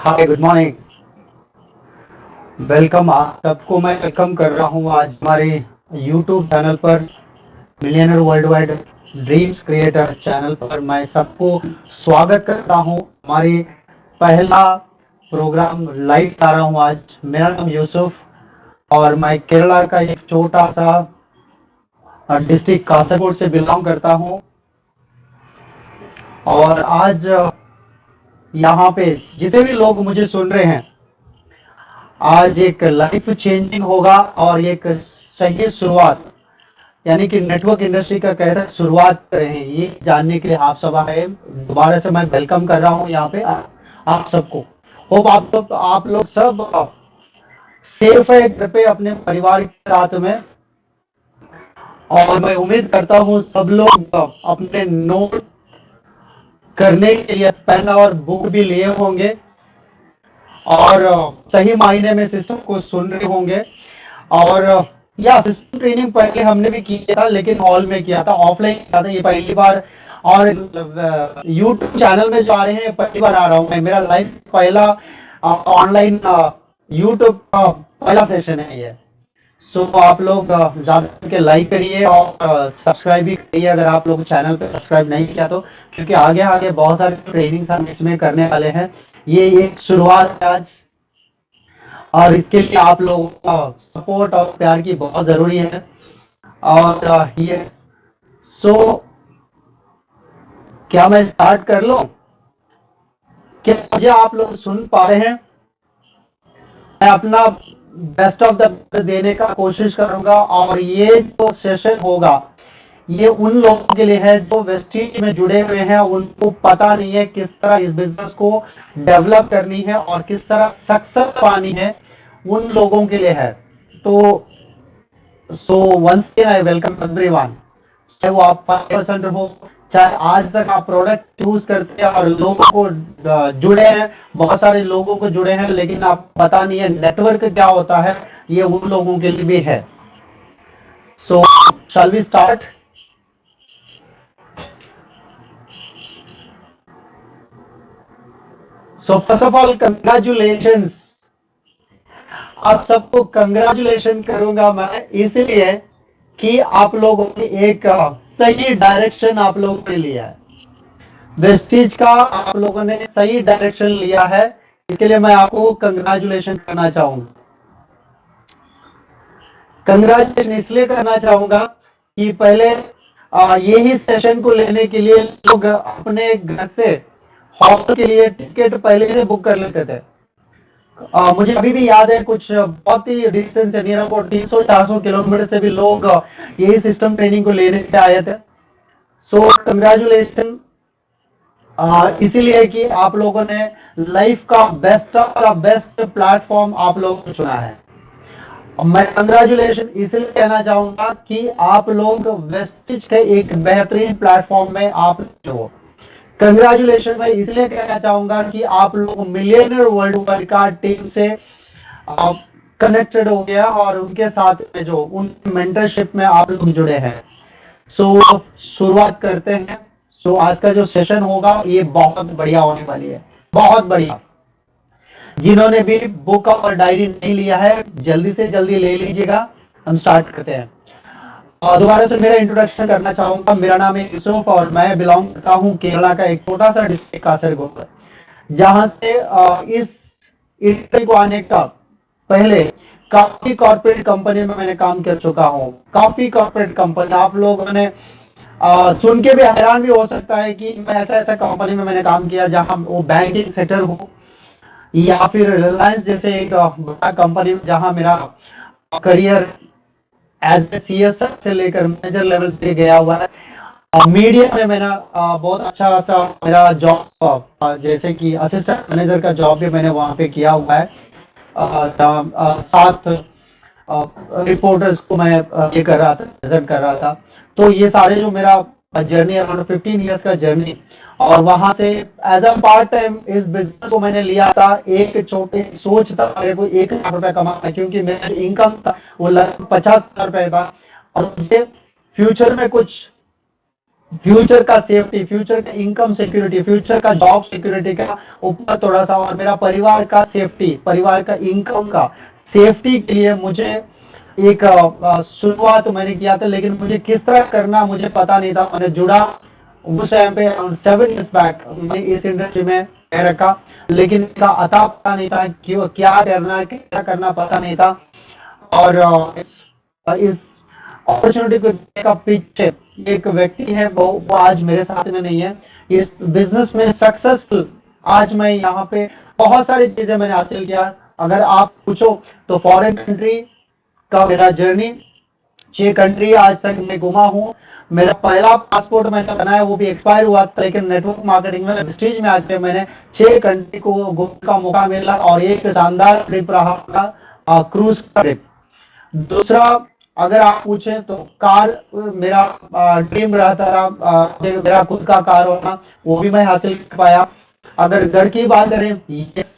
हाय, good morning. Welcome. आप सबको मैं वेलकम कर रहा हूँ आज हमारे यूट्यूब चैनल पर, millionaire world wide dreams creator channel पर मैं सबको स्वागत करता हूँ। हमारी पहला प्रोग्राम लाइव आ रहा हूँ आज। मेरा नाम यूसुफ और मैं केरला का एक छोटा सा डिस्ट्रिक्ट कासरगोड से बिलोंग करता हूँ। और आज यहाँ पे जितने भी लोग मुझे सुन रहे हैं, आज एक लाइफ चेंजिंग होगा और एक सही शुरुआत, यानी कि नेटवर्क इंडस्ट्री का कैसे शुरुआत करें ये जानने के लिए आप सब आए। दोबारा से मैं वेलकम कर रहा हूँ यहाँ पे आप सबको। होप आप लोग सब सेफ है घर पे अपने परिवार के साथ में। और मैं उम्मीद करता हूँ सब लोग अपने नोट करने के लिए पेन और बुक भी लिए होंगे और सही मायने में सिस्टम को सुन रहे होंगे। और या सिस्टम ट्रेनिंग पहले हमने भी किया था, लेकिन हॉल में किया था, ऑफलाइन किया था, ये पहली बार। और यूट्यूब चैनल में जो आ रहे हैं पहली बार आ रहा हूँ मैं। मेरा लाइव पहला ऑनलाइन यूट्यूब का पहला सेशन है ये। सो आप लोग ज्यादा करके लाइक करिए और सब्सक्राइब भी करिए अगर आप लोग चैनल पे सब्सक्राइब नहीं किया तो, क्योंकि आगे आगे बहुत सारे ट्रेनिंग्स हम इसमें करने वाले हैं। ये एक शुरुआत है आज और इसके लिए आप लोगों का सपोर्ट और प्यार की बहुत जरूरी है। और यस, सो क्या मैं स्टार्ट कर लूं? क्या मुझे आप लोग सुन पा रहे हैं? मैं अपना बेस्ट ऑफ द देने का कोशिश करूंगा। और ये जो सेशन होगा ये उन लोगों के लिए है जो वेस्टीज में जुड़े हुए हैं, उनको पता नहीं है किस तरह इस बिजनेस को डेवलप करनी है और किस तरह सक्सेस पानी है, उन लोगों के लिए है। तो so once again I welcome everyone. चाहे वो आप 5% हो, चाहे आज तक आप प्रोडक्ट यूज करते हैं और लोगों को जुड़े हैं, बहुत सारे लोगों को जुड़े हैं, लेकिन आप पता नहीं है नेटवर्क क्या होता है, ये उन लोगों के लिए भी है। So shall we start? So first of all congratulations. आप सबको कंग्रेचुलेशन करूंगा मैं, इसलिए कि आप लोगों ने एक सही डायरेक्शन आप लोगों ने लिया है। वेस्टीज का आप लोगों ने सही डायरेक्शन लिया है, इसके लिए मैं आपको कंग्रेचुलेशन करना चाहूंगा। कंग्रेचुलेशन इसलिए करना चाहूंगा कि पहले यही सेशन को लेने के लिए लोग अपने घर से हॉल के लिए टिकट पहले से बुक कर लेते थे। मुझे अभी भी याद है, कुछ बहुत ही डिस्टेंस है, नियर अबाउट 300-400 किलोमीटर से भी लोग यही सिस्टम ट्रेनिंग को लेने के आए थे। सो कंग्रेचुलेशन इसीलिए कि आप लोगों ने लाइफ का बेस्ट प्लेटफॉर्म आप लोगों ने चुना है। मैं कंग्रेचुलेशन इसलिए कहना चाहूंगा कि आप लोग वेस्टिज के एक बेहतरीन प्लेटफॉर्म में आप हो। कंग्रेचुलेशन मैं इसलिए कहना चाहूंगा कि आप लोग मिलियनर वर्ल्ड वाइड का टीम से कनेक्टेड हो गया और उनके साथ में जो उन मेंटरशिप में आप लोग जुड़े हैं। सो शुरुआत करते हैं। सो आज का जो सेशन होगा ये बहुत बढ़िया होने वाली है, बहुत बढ़िया। जिन्होंने भी बुक और डायरी नहीं लिया है जल्दी से जल्दी ले लीजिएगा। हम स्टार्ट करते हैं। और दोबारा से मेरा इंट्रोडक्शन करना चाहूंगा। मेरा नाम है यूसुफ और मैं बिलोंग करता हूँ केरला का एक छोटा सा डिस्ट्रिक्ट कासरगोड, जहां से इस इंडस्ट्री को आने का पहले काफी कॉर्पोरेट कंपनी में मैंने काम कर चुका हूँ। काफी कॉर्पोरेट कंपनी आप लोगों ने सुन के भी हैरान भी हो सकता है कि मैं ऐसा ऐसा कंपनी में मैंने काम किया जहां वो बैंकिंग सेक्टर हो, या फिर रिलायंस जैसे एक बड़ा कंपनी जहां मेरा करियर एज ए सीएसआर से लेकर मैनेजर लेवल पे गया हुआ है। मीडिया में मैंने बहुत अच्छा सा मेरा जॉब, जैसे कि असिस्टेंट मैनेजर का जॉब भी मैंने वहां पे किया हुआ है। 7 रिपोर्टर्स को मैं ये कर रहा था, प्रेजेंट कर रहा था। तो ये सारे जो मेरा जर्नी अराउंड 15 इयर्स का जर्नी, और वहां से एज अ पार्ट टाइम इस बिजनेस को मैंने लिया था। एक छोटे सोच था मेरे को 1 लाख रुपए कमाना, क्योंकि मेरा इनकम था वो लगभग 50,000 रुपए था और मुझे फ्यूचर में कुछ फ्यूचर का सेफ्टी, फ्यूचर का इनकम सिक्योरिटी, फ्यूचर का जॉब सिक्योरिटी का ऊपर थोड़ा सा, और मेरा परिवार का सेफ्टी, परिवार का इनकम का सेफ्टी के लिए मुझे एक शुरुआत मैंने किया था, लेकिन मुझे किस तरह करना मुझे पता नहीं था। मैंने जुड़ा उस टाइम पे अराउंड 7 years बैक मैं इस इंडस्ट्री में रखा, लेकिन इसका अता पता नहीं था कि क्या करना, क्या करना पता नहीं था। और इस अपॉर्चुनिटी को का पीछे एक व्यक्ति है, वो आज मेरे साथ में नहीं है। इस बिजनेस में सक्सेसफुल आज मैं यहाँ पे बहुत सारी चीजें मैंने हासिल किया। अगर आप पूछो तो फॉरेन कंट्री का मेरा जर्नी, 6 कंट्री आज तक मैं घुमा हूँ। मेरा पहला पासपोर्ट मैंने बनाया, वो भी एक्सपायर हुआ था, लेकिन नेटवर्क मार्केटिंग में स्टेज में आके मैंने 6 कंट्री को घूमने का मौका मिला, और एक शानदार ट्रिप रहा क्रूज का ट्रिप। दूसरा, अगर आप पूछें तो कार, मेरा ड्रीम रहता था मेरा खुद का कार होना, वो भी मैं हासिल कर पाया। अगर घर की बात करें, यस।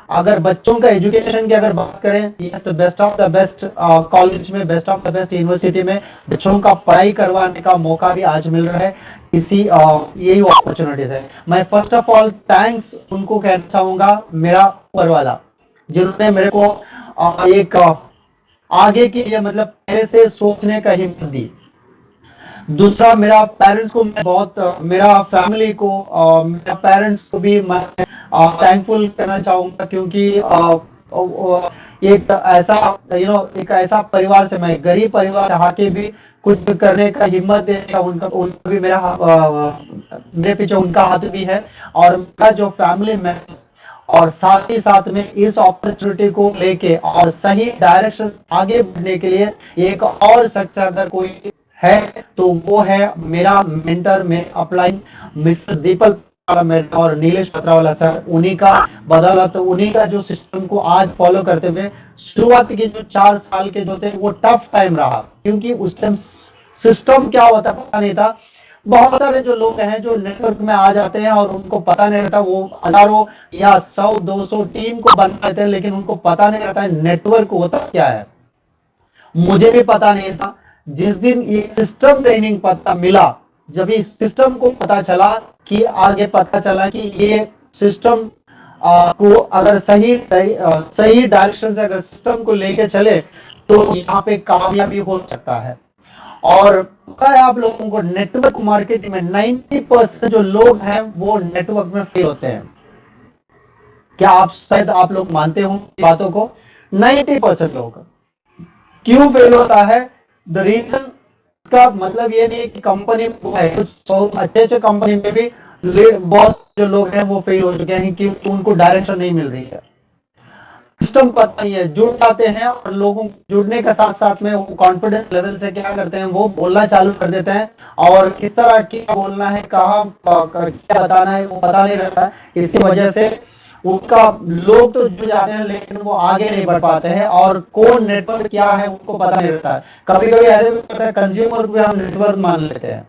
अगर बच्चों का एजुकेशन की अगर बात करें, यस, तो best of the best college में, best of the best university में बच्चों का पढ़ाई करवाने का मौका भी आज मिल रहा है। इसी यही अपॉर्चुनिटीज है। मैं फर्स्ट ऑफ ऑल थैंक्स उनको कहना चाहूंगा, मेरा ऊपर वाला, जिन्होंने मेरे को एक आगे के लिए मतलब पहले से सोचने का हिम्मत दी। दूसरा, मेरा पेरेंट्स को मैं बहुत, मेरा फैमिली को, मेरा पेरेंट्स को भी मैं थैंकफुल करना चाहूंगा, क्योंकि एक ऐसा एक ऐसा परिवार से, मैं गरीब परिवार से आके भी कुछ करने का हिम्मत देने का उनका उनका भी मेरे पीछे उनका हाथ भी है। और मेरा जो फैमिली में, और साथ ही साथ में इस अपॉर्चुनिटी को लेके और सही डायरेक्शन आगे बढ़ने के लिए एक और सच्चा अगर कोई है तो वो है मेरा मेंटर में अप्लाइंग मिसेस दीपक और नीलेश पत्रावाला सर। उन्हीं का बदौलत, उन्हीं का जो सिस्टम को आज फॉलो करते हुए शुरुआत के जो 4 साल के जो थे वो टफ टाइम रहा, क्योंकि उस टाइम सिस्टम क्या होता पता नहीं था। बहुत सारे जो लोग हैं जो नेटवर्क में आ जाते हैं और उनको पता नहीं रहता, वो हजारों या 100-200 टीम को बना लेते हैं, लेकिन उनको पता नहीं रहता है नेटवर्क होता क्या है। मुझे भी पता नहीं था। जिस दिन ये सिस्टम ट्रेनिंग पता मिला, जब इस सिस्टम को पता चला, कि आगे पता चला कि ये सिस्टम को अगर सही डायरेक्शन से अगर सिस्टम को लेके चले तो यहाँ पे कामयाबी हो सकता है। और पता है आप लोगों को, नेटवर्क मार्केटिंग में 90% जो लोग हैं वो नेटवर्क में फेल होते हैं। क्या आप शायद आप लोग मानते हो बातों को? 90% लोग क्यों फेल होता है? द रीजन का मतलब ये नहीं है कि कंपनी है, कुछ अच्छे कंपनी में भी बॉस जो लोग हैं वो फेल हो चुके हैं कि उनको डायरेक्शन नहीं मिल रही है, सिस्टम पता नहीं है। जुड़ जाते हैं और लोगों जुड़ने के साथ साथ में वो कॉन्फिडेंस लेवल से क्या करते हैं, वो बोलना चालू कर देते हैं, और किस तरह क्या बोलना है, कहाँ क्या बताना है वो पता नहीं रहता है। इसकी वजह से उनका लोग तो जुड़ जाते हैं लेकिन वो आगे नहीं बढ़ पाते हैं, और कौन नेटवर्क क्या है उनको पता नहीं रहता है। कभी कभी ऐसे भी होता है, कंज्यूमर को भी हम नेटवर्क मान लेते हैं।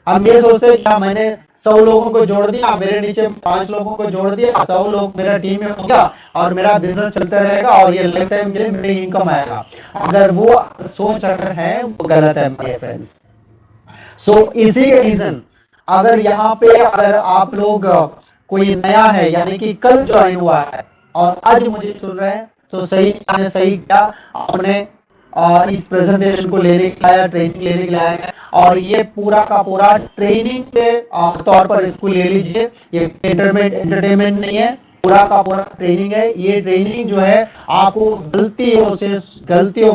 हम ये सोचते हैं क्या, मैंने 100 लोगों को जोड़ दिया, मेरे नीचे 5 लोगों को जोड़ दिया, 100 लोग मेरा टीम में हो गया और मेरा बिजनेस चलता रहेगा और ये लाइफ टाइम के लिए मेरी इनकम आएगा। अगर वो सोच अगर है वो गलत है मेरे फ्रेंड्स। सो इसी के रीजन, अगर यहाँ पे अगर आप लोग कोई नया है, यानी कि कल ज्वाइन हुआ है और आज मुझे सुन रहे हैं, तो सही क्या आपने इस प्रेजेंटेशन को लेने के लिए, ट्रेनिंग लेने के लिए आए हैं। और ये पूरा का पूरा ट्रेनिंग के तौर पर इसको ले लीजिए, ये एंटरटेनमेंट नहीं है, पूरा का पूरा ट्रेनिंग है। ये ट्रेनिंग जो है आपको गलतियों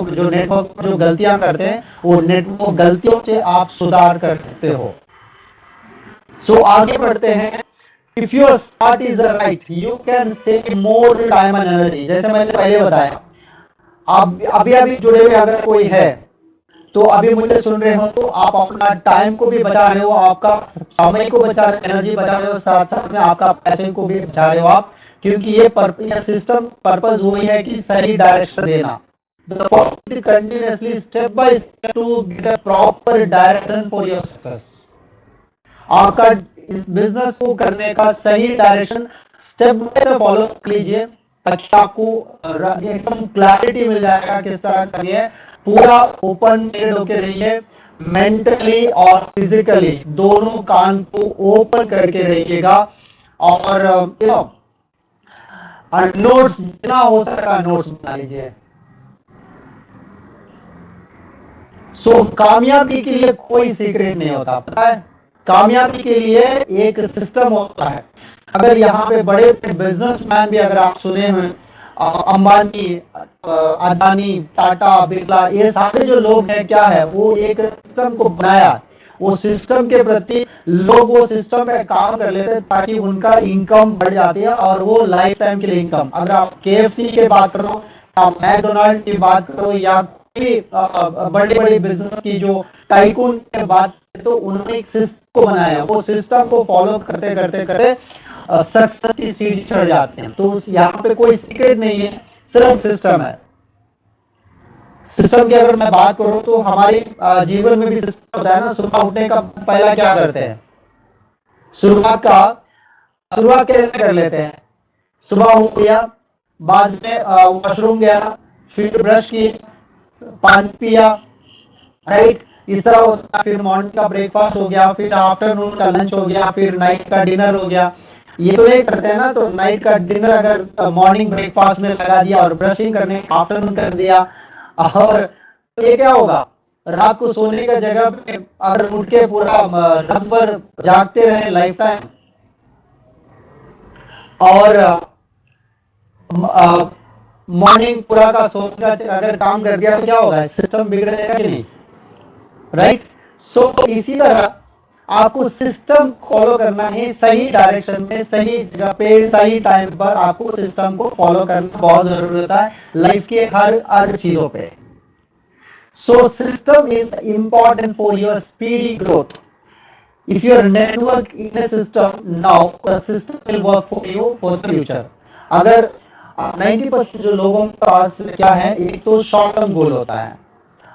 जो नेटवर्क जो गलतियां करते हैं वो नेटवर्क गलतियों से आप सुधार कर सकते हो। सो आगे बढ़ते हैं। If your start is right, you can save more time and energy। जैसे मैंने पहले बताया, आप अभी जुड़े हुए अगर कोई है तो अभी मुझे सुन रहे हो तो आप अपना टाइम को भी बचा रहे हो, आपका समय को बचा रहे हो, एनर्जी बचा रहे हो, साथ साथ में आपका पैसे को भी बचा रहे हो आप, क्योंकि ये सिस्टम पर्पज वही है कि सही डायरेक्शन देना। Continuously step by step to get a proper direction for your success. आपका इस बिजनेस को करने का सही direction step by step follow कर लीजिए, ताकि आपको एकदम क्लैरिटी मिल जाएगा किस तरह करनी है। पूरा ओपन माइंडेड होकर रहिए, मेंटली और फिजिकली दोनों कान को ओपन करके रखिएगा और नोट्स जितना हो सका नोट्स बना लीजिए। सो कामयाबी के लिए कोई सीक्रेट नहीं होता, पता है? कामयाबी के लिए एक सिस्टम होता है। अगर यहाँ पे बड़े बिजनेसमैन भी अगर आप सुने हैं, अंबानी, अदानी, टाटा, बिरला, ये सारे जो लोग हैं, क्या है, वो एक सिस्टम को बनाया। वो सिस्टम के प्रति लोग वो सिस्टम पे काम कर लेते हैं ताकि उनका इनकम बढ़ जाती है और वो लाइफ टाइम के लिए इनकम। अगर आप KFC की बात करो, आप मैकडोनाल्ड की बात करो या बड़े बड़े बिजनेस की जो टाइकून की बात करें, तो उन्होंने एक सिस्टम को बनाया। वो सिस्टम को फॉलो करते करते करते सक्सेस की सीढ़ी चढ़ जाते हैं। तो यहाँ पे कोई सीक्रेट नहीं है, सिर्फ सिस्टम है। सिस्टम की अगर मैं बात करूं तो हमारे जीवन में भी सिस्टम होता है ना। सुबह उठने का पहला क्या करते हैं? शुरुआत कैसे कर लेते हैं? सुबह उठ गया, बाद में वॉशरूम गया, फिर ब्रश की, पानी पिया, राइट, इस तरह होता है। फिर मॉर्निंग का ब्रेकफास्ट हो गया, फिर आफ्टरनून का लंच हो गया, फिर नाइट का डिनर हो गया। ये तो नहीं करते हैं ना। तो नाइट का डिनर अगर मॉर्निंग ब्रेकफास्ट में लगा दिया और ब्रशिंग करने आफ्टरनून कर दिया, और तो ये क्या होगा? रात को सोने का जगह पे अगर उठ के पूरा रात भर जागते रहे लाइफ टाइम और मॉर्निंग पूरा का सोने का अगर काम कर दिया तो क्या होगा? सिस्टम बिगड़ेगा कि नहीं, राइट? सो इसी तरह आपको सिस्टम फॉलो करना है, सही डायरेक्शन में, सही जगह पे, सही टाइम पर आपको सिस्टम को फॉलो करना बहुत जरूरी होता है लाइफ के हर चीजों पे। So system is important for your speedy growth. If your network in a system now, the system will work for you for the future. अगर 90% जो लोगों के पास क्या है, एक तो शॉर्ट टर्म गोल होता है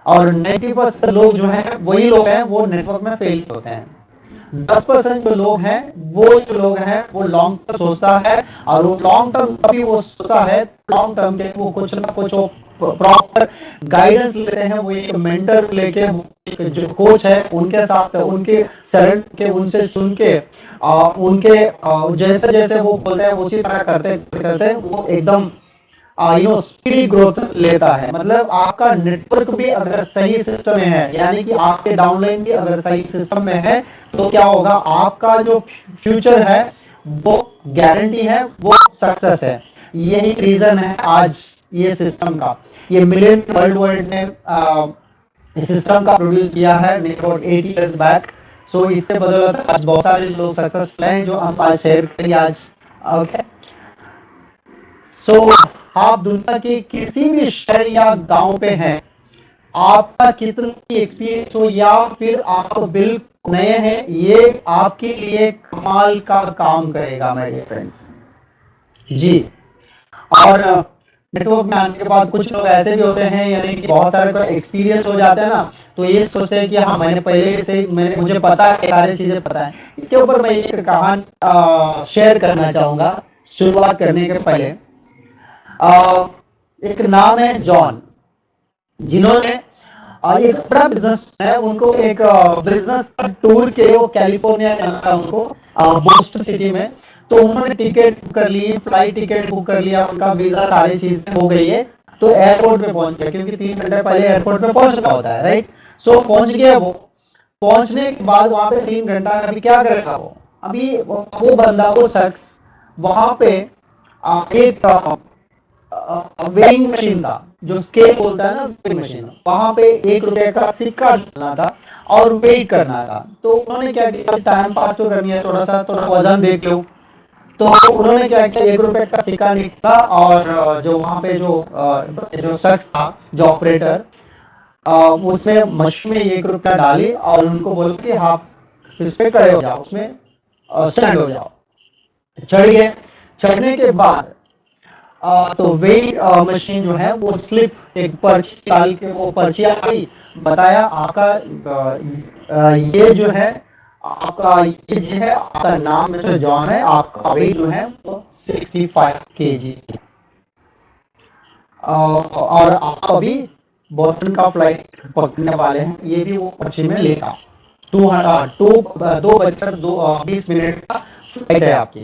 और 90% लोग जो हैं वही लोग हैं वो नेटवर्क में फेल होते हैं। 10% जो लोग हैं वो लॉन्ग टर्म सोचता है और वो लॉन्ग टर्म कभी वो सोचता है लॉन्ग टर्म के वो कुछ ना कुछ प्रॉपर गाइडेंस लेते हैं। वो एक मेंटर लेके, जो कोच है उनके साथ, उनके शरण के, उनसे सुन के उनके जैसे जैसे वो बोलते हैं उसी तरह करते करते वो एकदम स्पीडी ग्रोथ लेता है। मतलब आपका नेटवर्क भी अगर सही सिस्टम में है, यानी कि आपके डाउनलाइन भी अगर सही सिस्टम में है, तो क्या होगा? आपका जो फ्यूचर है वो गारंटी है, वो सक्सेस है। यही रीजन है आज ये सिस्टम का, ये मिलियन वर्ल्ड ने इस सिस्टम का प्रोड्यूस किया है अबाउट 8 years बैक। सो इससे बदौलत आज बहुत सारे लोग सक्सेसफुल हैं जो हम आज शेयर करेंगे आज। ओके, सो आप दुनिया के किसी भी शहर या गांव पे हैं, आपका कितना एक्सपीरियंस हो या फिर आप बिल्कुल नए हैं, ये आपके लिए कमाल का काम करेगा मेरे फ्रेंड्स जी। और नेटवर्क में आने के बाद कुछ लोग ऐसे भी होते हैं, यानी कि बहुत सारे को एक्सपीरियंस हो जाते हैं ना, तो ये सोचते हैं कि हाँ मैंने पहले से मुझे पता है, सारी चीजें पता है। इसके ऊपर मैं एक कहानी शेयर करना चाहूंगा शुरुआत करने के पहले। एक नाम है जॉन, जिन्होंने एक बड़ा बिजनेस है, उनको एक बिजनेस का टूर के वो कैलिफोर्निया जाना था उनको, बोस्टन सिटी में। तो उन्होंने टिकट बुक कर ली, फ्लाइट टिकट बुक कर लिया, उनका वीजा सारी चीजें हो गई है। तो एयरपोर्ट पे पहुंच गया, क्योंकि 3 घंटे पहले एयरपोर्ट पे पहुंचना होता है, राइट? सो पहुंच गया वो। पहुंचने के बाद वहां पे 3 घंटा अभी क्या करेगा वो? अभी वो बंदा, वो शख्स वहां पे एक वेइंग मशीन था, जो स्केल बोलता है ना, वेइंग मशीन, वहां पे 1 रुपए का सिक्का डालना था और वेट करना था। तो उन्होंने क्या किया, टाइम पास तो करनी है, थोड़ा वजन देख लो। तो उन्होंने क्या किया, 1 रुपए का सिक्का निकला और जो वहां पे जो शख्स था, जो ऑपरेटर, उसने मशीन में 1 रुपया डाली और उनको बोला कि आप इस पे खड़े हो जाओ, उसमें स्टैंड हो जाओ। चढ़ गए। चढ़ने के बाद तो वेट मशीन जो है वो स्लिप एक पर्ची डाल के, वो पर्ची आई, बताया आपका ये जो है आपका नाम मिस्टर जॉन है, आपका वेट जो है वो 65 kg और आप अभी बोस्टन का फ्लाइट पकड़ने वाले हैं, ये भी वो पर्ची में लेगा। 2:20 का फ्लाइट है आपकी।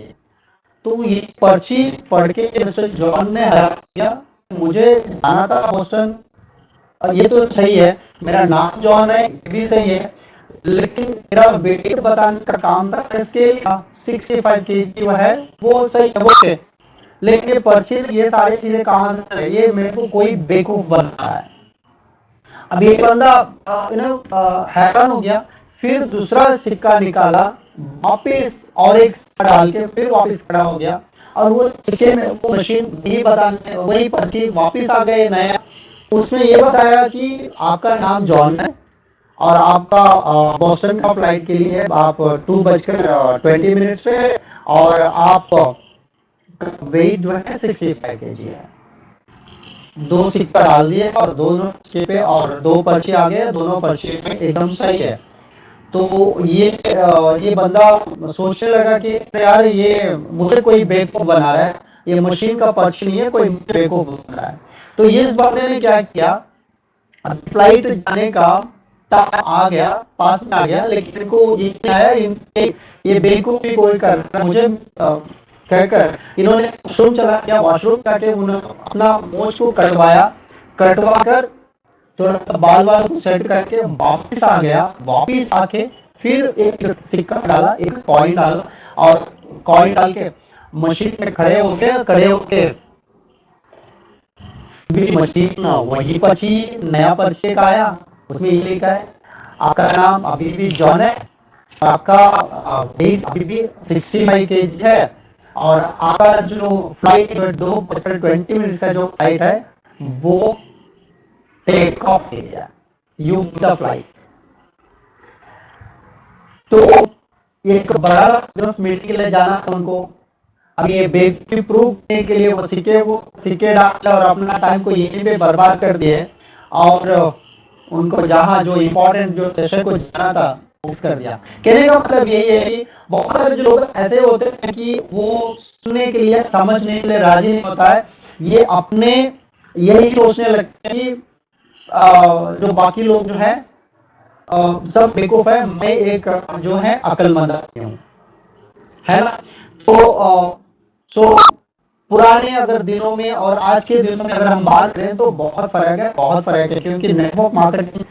तो ये पर्ची पढ़ के मिस्टर जॉन ने हरा दिया, मुझे जाना था बोस्टन, ये तो सही है, मेरा नाम जॉन है, ये भी सही है, लेकिन मेरा वेट बताने का काम था, स्केल का 65 kg है, वो सही है, वो है। लेकिन पर्ची में ये सारी चीजें कहाँ से है, ये मेरे को कोई बेवकूफ बन रहा है। अब ये बंदा हैरान हो गया, फिर दूसरा सिक्का निकाला, वापिस और एक डाल के फिर वापिस खड़ा हो गया, और वो सिक्के में वो मशीन वही बताने, वही पर्ची वापिस आ गए नया। उसमें ये बताया कि आपका नाम जॉन है और आपका बोस्टन का फ्लाइट के लिए आप 2:20 पे है, और आप वेट जो है 65 kg है। दो सिक्का डाल दिए और दोनों सिक्के पे और दो पर्ची आ गए, दोनों पर्ची में एकदम सही है। तो ये बंदा सोचने लगा कि यार ये मुझे कोई बेवकूफ बना रहा है, ये मशीन का पर्ची नहीं है, कोई बेवकूफ बना रहा है। तो ये इस बंदे ने क्या किया, फ्लाइट जाने का टाइम आ गया, पास में आ गया, लेकिन इनको ये नहीं आया, ये बेवकूफी कोई कर रहा है मुझे कहकर इन्होंने वॉशरूम चला गया, वॉशरूम जाके उन्होंने अपना मोछ को कटवा कर थोड़ा सा बाल को सेट करके वापिस आ गया। वापिस आके फिर एक सिक्का डाला, एक कॉइन डाला, और कॉइन डाल के मशीन में खड़े होके मशीन वही पर्ची, नया पर्ची का आया, उसमें ये लिखा है आपका नाम अभी भी जॉन है, आपका वेट अभी भी 65 kg है, और आपका जो फ्लाइट 2:20 का जो फ्लाइट है वो take off area, you the flight. तो एक बड़ा जो मीटिंग के लिए जाना था उनको, अब ये बेवकूफी प्रूव करने के लिए वो सिक्के डाले और अपना टाइम को यहीं पे बर्बाद कर दिए, और उनको जहाँ जो इम्पोर्टेंट जो सेशन को जाना था मिस कर दिया। कहने का मतलब यही है कि बहुत सारे जो लोग ऐसे होते हैं कि वो सुनने के लिए, समझने के लिए राजी नहीं होता है, ये अपने यही सोचने लगते हैं कि जो बाकी लोग जो है सब बेवकूफ है, मैं एक जो है अक्लमंद हूँ, है ना। तो पुराने अगर दिनों में और आज के दिनों में अगर हम बात करें तो बहुत फर्क है, क्योंकि नेटवर्क मार्केटिंग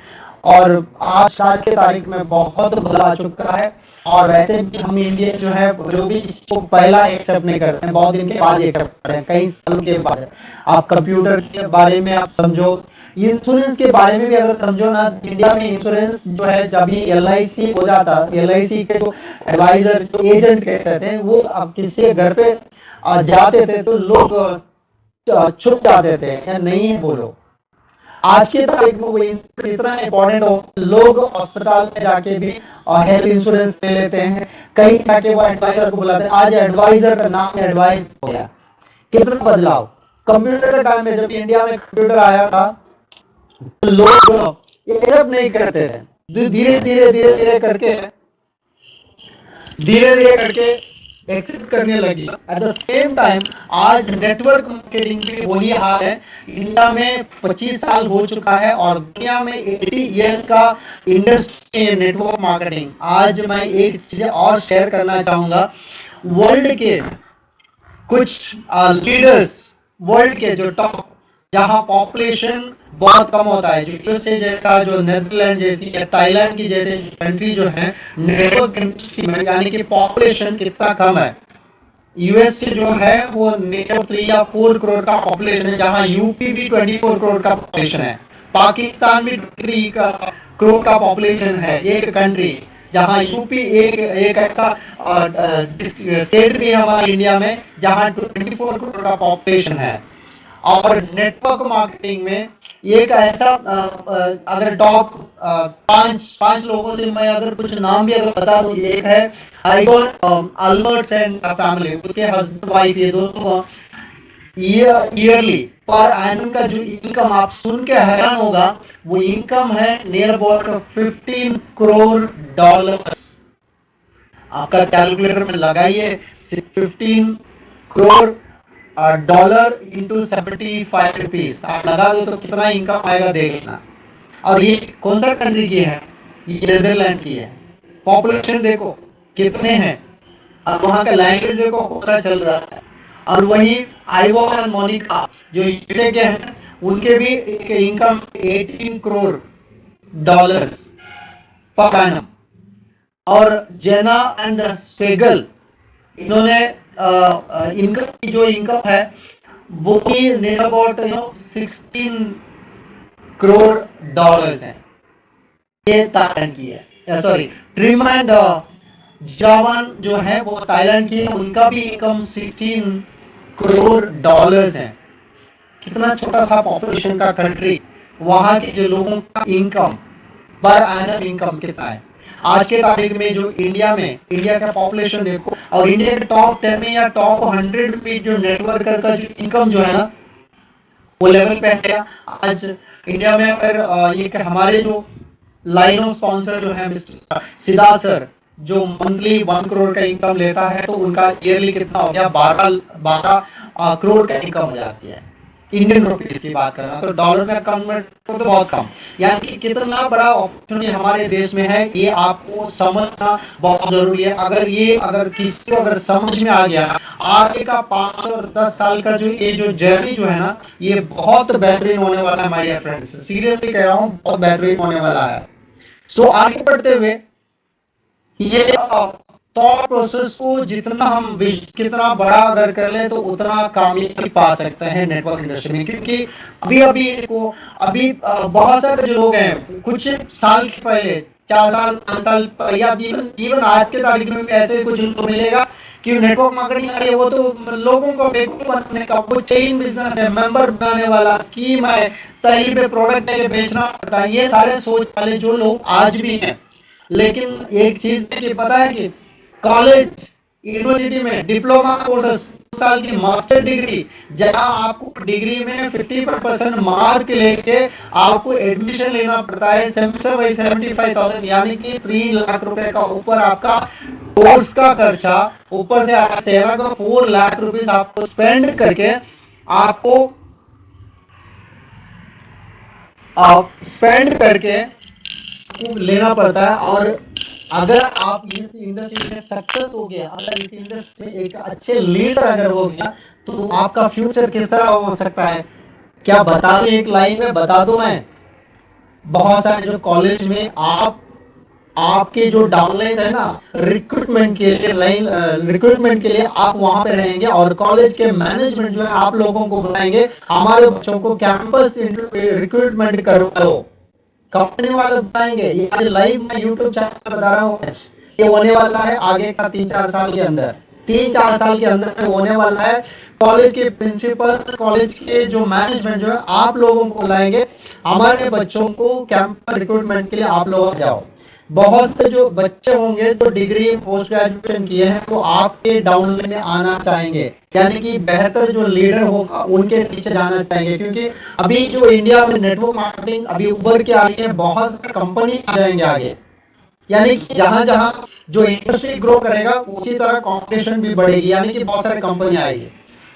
और आज के तारीख में बहुत बदला चुका है। और वैसे भी हम इंडिया जो है जो भी इसको पहला एक्सेप्ट नहीं करते हैं, बहुत दिन के बाद एक्सेप्ट करते हैं, कई सालों के बाद। आप कंप्यूटर के बारे में आप समझो, इंश्योरेंस के बारे में भी अगर समझो ना, इंडिया में इंश्योरेंस जो है जब भी LIC हो जाता, LIC के जो एडवाइजर जो एजेंट कहते थे, वो अब किसी के घर पे जाते थे तो लोग छुप जाते थे, या नहीं है बोलो। आज के तारीख में वो इतना इम्पोर्टेंट हो, लोग अस्पताल में जाके भी हेल्थ इंश्योरेंस ले लेते हैं, कहीं जाके वो एडवाइजर को बुलाते हैं। आज एडवाइजर का नाम एडवाइस हो गया। कितना बदलाव कंप्यूटर के टाइम में, जब इंडिया में कंप्यूटर आया था तो लोग ये सब नहीं करते थे, धीरे धीरे करके एक्सेप्ट करने लगी। एट द सेम टाइम आज नेटवर्क मार्केटिंग भी वही हाल है। इंडिया में 25 साल हो चुका है और दुनिया में 80 इयर्स का इंडस्ट्री है नेटवर्क मार्केटिंग। आज मैं एक चीज और शेयर करना चाहूंगा, वर्ल्ड के कुछ लीडर्स, वर्ल्ड के जो टॉप, जहां पॉपुलेशन बहुत कम होता है, जो यूएसए जैसा, जो नेदरलैंड जैसी या थाईलैंड की जैसे कंट्री जो है नेटवर्क इंडस्ट्री में, यानी कि पॉपुलेशन कितना कम है। यूएसए जो है वो 3 या 4 करोड़ का पॉपुलेशन है, जहां यूपी भी 24 करोड़ का पॉपुलेशन है, पाकिस्तान भी 23 करोड़ का पॉपुलेशन है, एक कंट्री। जहां यूपी एक ऐसा स्टेट भी है हमारे इंडिया में जहां 24 करोड़ का पॉपुलेशन है। और नेटवर्क मार्केटिंग में एक ऐसा अगर टॉप 5 लोगों से मैं अगर कुछ नाम भी अगर बता दूं, एक है आइगोन अल्बर्ट्स एंड फैमिली, उसके हस्बैंड वाइफ, ये दोनों ईयरली पर एनम का जो इनकम आप सुन के हैरान होगा, वो इनकम है नियर अबाउट 15 करोड़ डॉलर्स। आपका कैलकुलेटर में लगाइए 15 करोड़ डॉलर इंटू 75 रुपीज आप लगा दो तो कितना इनकम आएगा देख लेना। और ये कौन सा कंट्री की है? ये नीदरलैंड की है। पॉपुलेशन देखो कितने हैं, और वहाँ का लैंग्वेज देखो कौन सा चल रहा है। और वही आइवॉन और मोनिका जो यूएसए के हैं, उनके भी income 18 crore dollars per annum. और जेना एंड सेगल, इन्होंने इनकम की जो इनकम है वो भी नियर अबाउट 16 करोड़ डॉलर्स है। ये थाईलैंड की है, सॉरी ट्रिम एंड जावान जो है वो थाईलैंड की है, उनका भी इनकम 16 करोड़ डॉलर्स है। कितना छोटा सा पॉपुलेशन का कंट्री, वहां के जो लोगों का इनकम पर एनम इनकम कितना है। आज के तारीख में जो इंडिया का पॉपुलेशन देखो, और इंडिया के टॉप 10 में या टॉप 100 में जो नेटवर्कर का जो इनकम जो है ना वो लेवल पे है। आज इंडिया में अगर ये हमारे जो लाइन ऑफ स्पॉन्सर जो है मिस्टर सिद्धार्थ सर, जो मंथली 1 करोड़ का इनकम लेता है, तो उनका ईयरली कितना हो गया, 12 करोड़ का इनकम हो जाती है। इंडियन रुपीज की बात कर रहा हूँ, तो डॉलर में कन्वर्ट तो बहुत कम। यानी कि कितना बड़ा अपॉर्चुनिटी हमारे देश में है, ये आपको समझना बहुत जरूरी है। अगर किसी को अगर समझ में आ गया, आगे का 5 और 10 साल का जो जर्नी जो है ना, ये बहुत बेहतरीन होने वाला है माय डियर फ्रेंड्स। सीरियसली कह रहा हूँ, बहुत बेहतरीन होने वाला है। सो आगे बढ़ते हुए ये थॉट प्रोसेस को जितना हम कितना बड़ा अगर कर ले तो उतना कामयाबी पा सकते हैं नेटवर्क इंडस्ट्री में। क्योंकि अभी बहुत सारे जो लोग हैं, कुछ साल के पहले 4 साल 5 साल या इवन आज के तारीख में भी ऐसे कुछ लोग मिलेगा कि नेटवर्क मार्केटिंग आ रही है, वो तो लोगों को बेवकूफ बनाने का, वो चेन बिजनेस है, मेंबर बनाने वाला स्कीम है, तही पे प्रोडक्ट है बेचना पड़ता है, ये सारे सोच वाले जो लोग आज भी हैं। लेकिन एक चीज कि पता है कि कॉलेज यूनिवर्सिटी में डिप्लोमा कोर्सेस 2 साल की मास्टर डिग्री, जहां आपको डिग्री में 50% मार्क लेके आपको एडमिशन लेना पड़ता है, सेमेस्टर वाइज 75,000 यानी कि 3 लाख रुपए का ऊपर आपका कोर्स का खर्चा, ऊपर से सेवा का 4 लाख रुपीस आपको स्पेंड करके आपको लेना पड़ता है। और अगर आप इस इंडस्ट्री में सक्सेस हो गया, अगर इस इंडस्ट्री में एक अच्छे लीडर अगर हो गया, तो आपका फ्यूचर किस तरह हो सकता है, क्या बता दूं, एक लाइन में बता दूं मैं। बहुत सारे जो कॉलेज में आपके जो डाउनलाइन है ना, रिक्रूटमेंट के लिए आप वहां पे रहेंगे, और कॉलेज के मैनेजमेंट जो है आप लोगों को बुलाएंगे, हमारे बच्चों को कैंपस रिक्रूटमेंट करो, कंपनी वाले बताएंगे। ये आज लाइव मैं यूट्यूब चैनल बता रहा हूँ, ये होने वाला है आगे का 3-4 साल के अंदर, 3-4 साल के अंदर होने वाला है। कॉलेज के प्रिंसिपल, कॉलेज के जो मैनेजमेंट जो है आप लोगों को लाएंगे, हमारे बच्चों को कैंपस रिक्रूटमेंट के लिए आप लोग जाओ। बहुत से जो बच्चे होंगे जो डिग्री पोस्ट ग्रेजुएशन किए हैं, तो आपके डाउनलाइन में आना चाहेंगे, यानी कि बेहतर जो लीडर होगा उनके पीछे जाना चाहेंगे। क्योंकि अभी जो इंडिया में नेटवर्क मार्केटिंग अभी उभर के आ रही है, बहुत सारे कंपनी आ जाएंगे आगे, यानी कि जहां जहां जो इंडस्ट्री ग्रो करेगा उसी तरह कंपटीशन भी बढ़ेगी, यानी कि बहुत सारे कंपनी आएगी।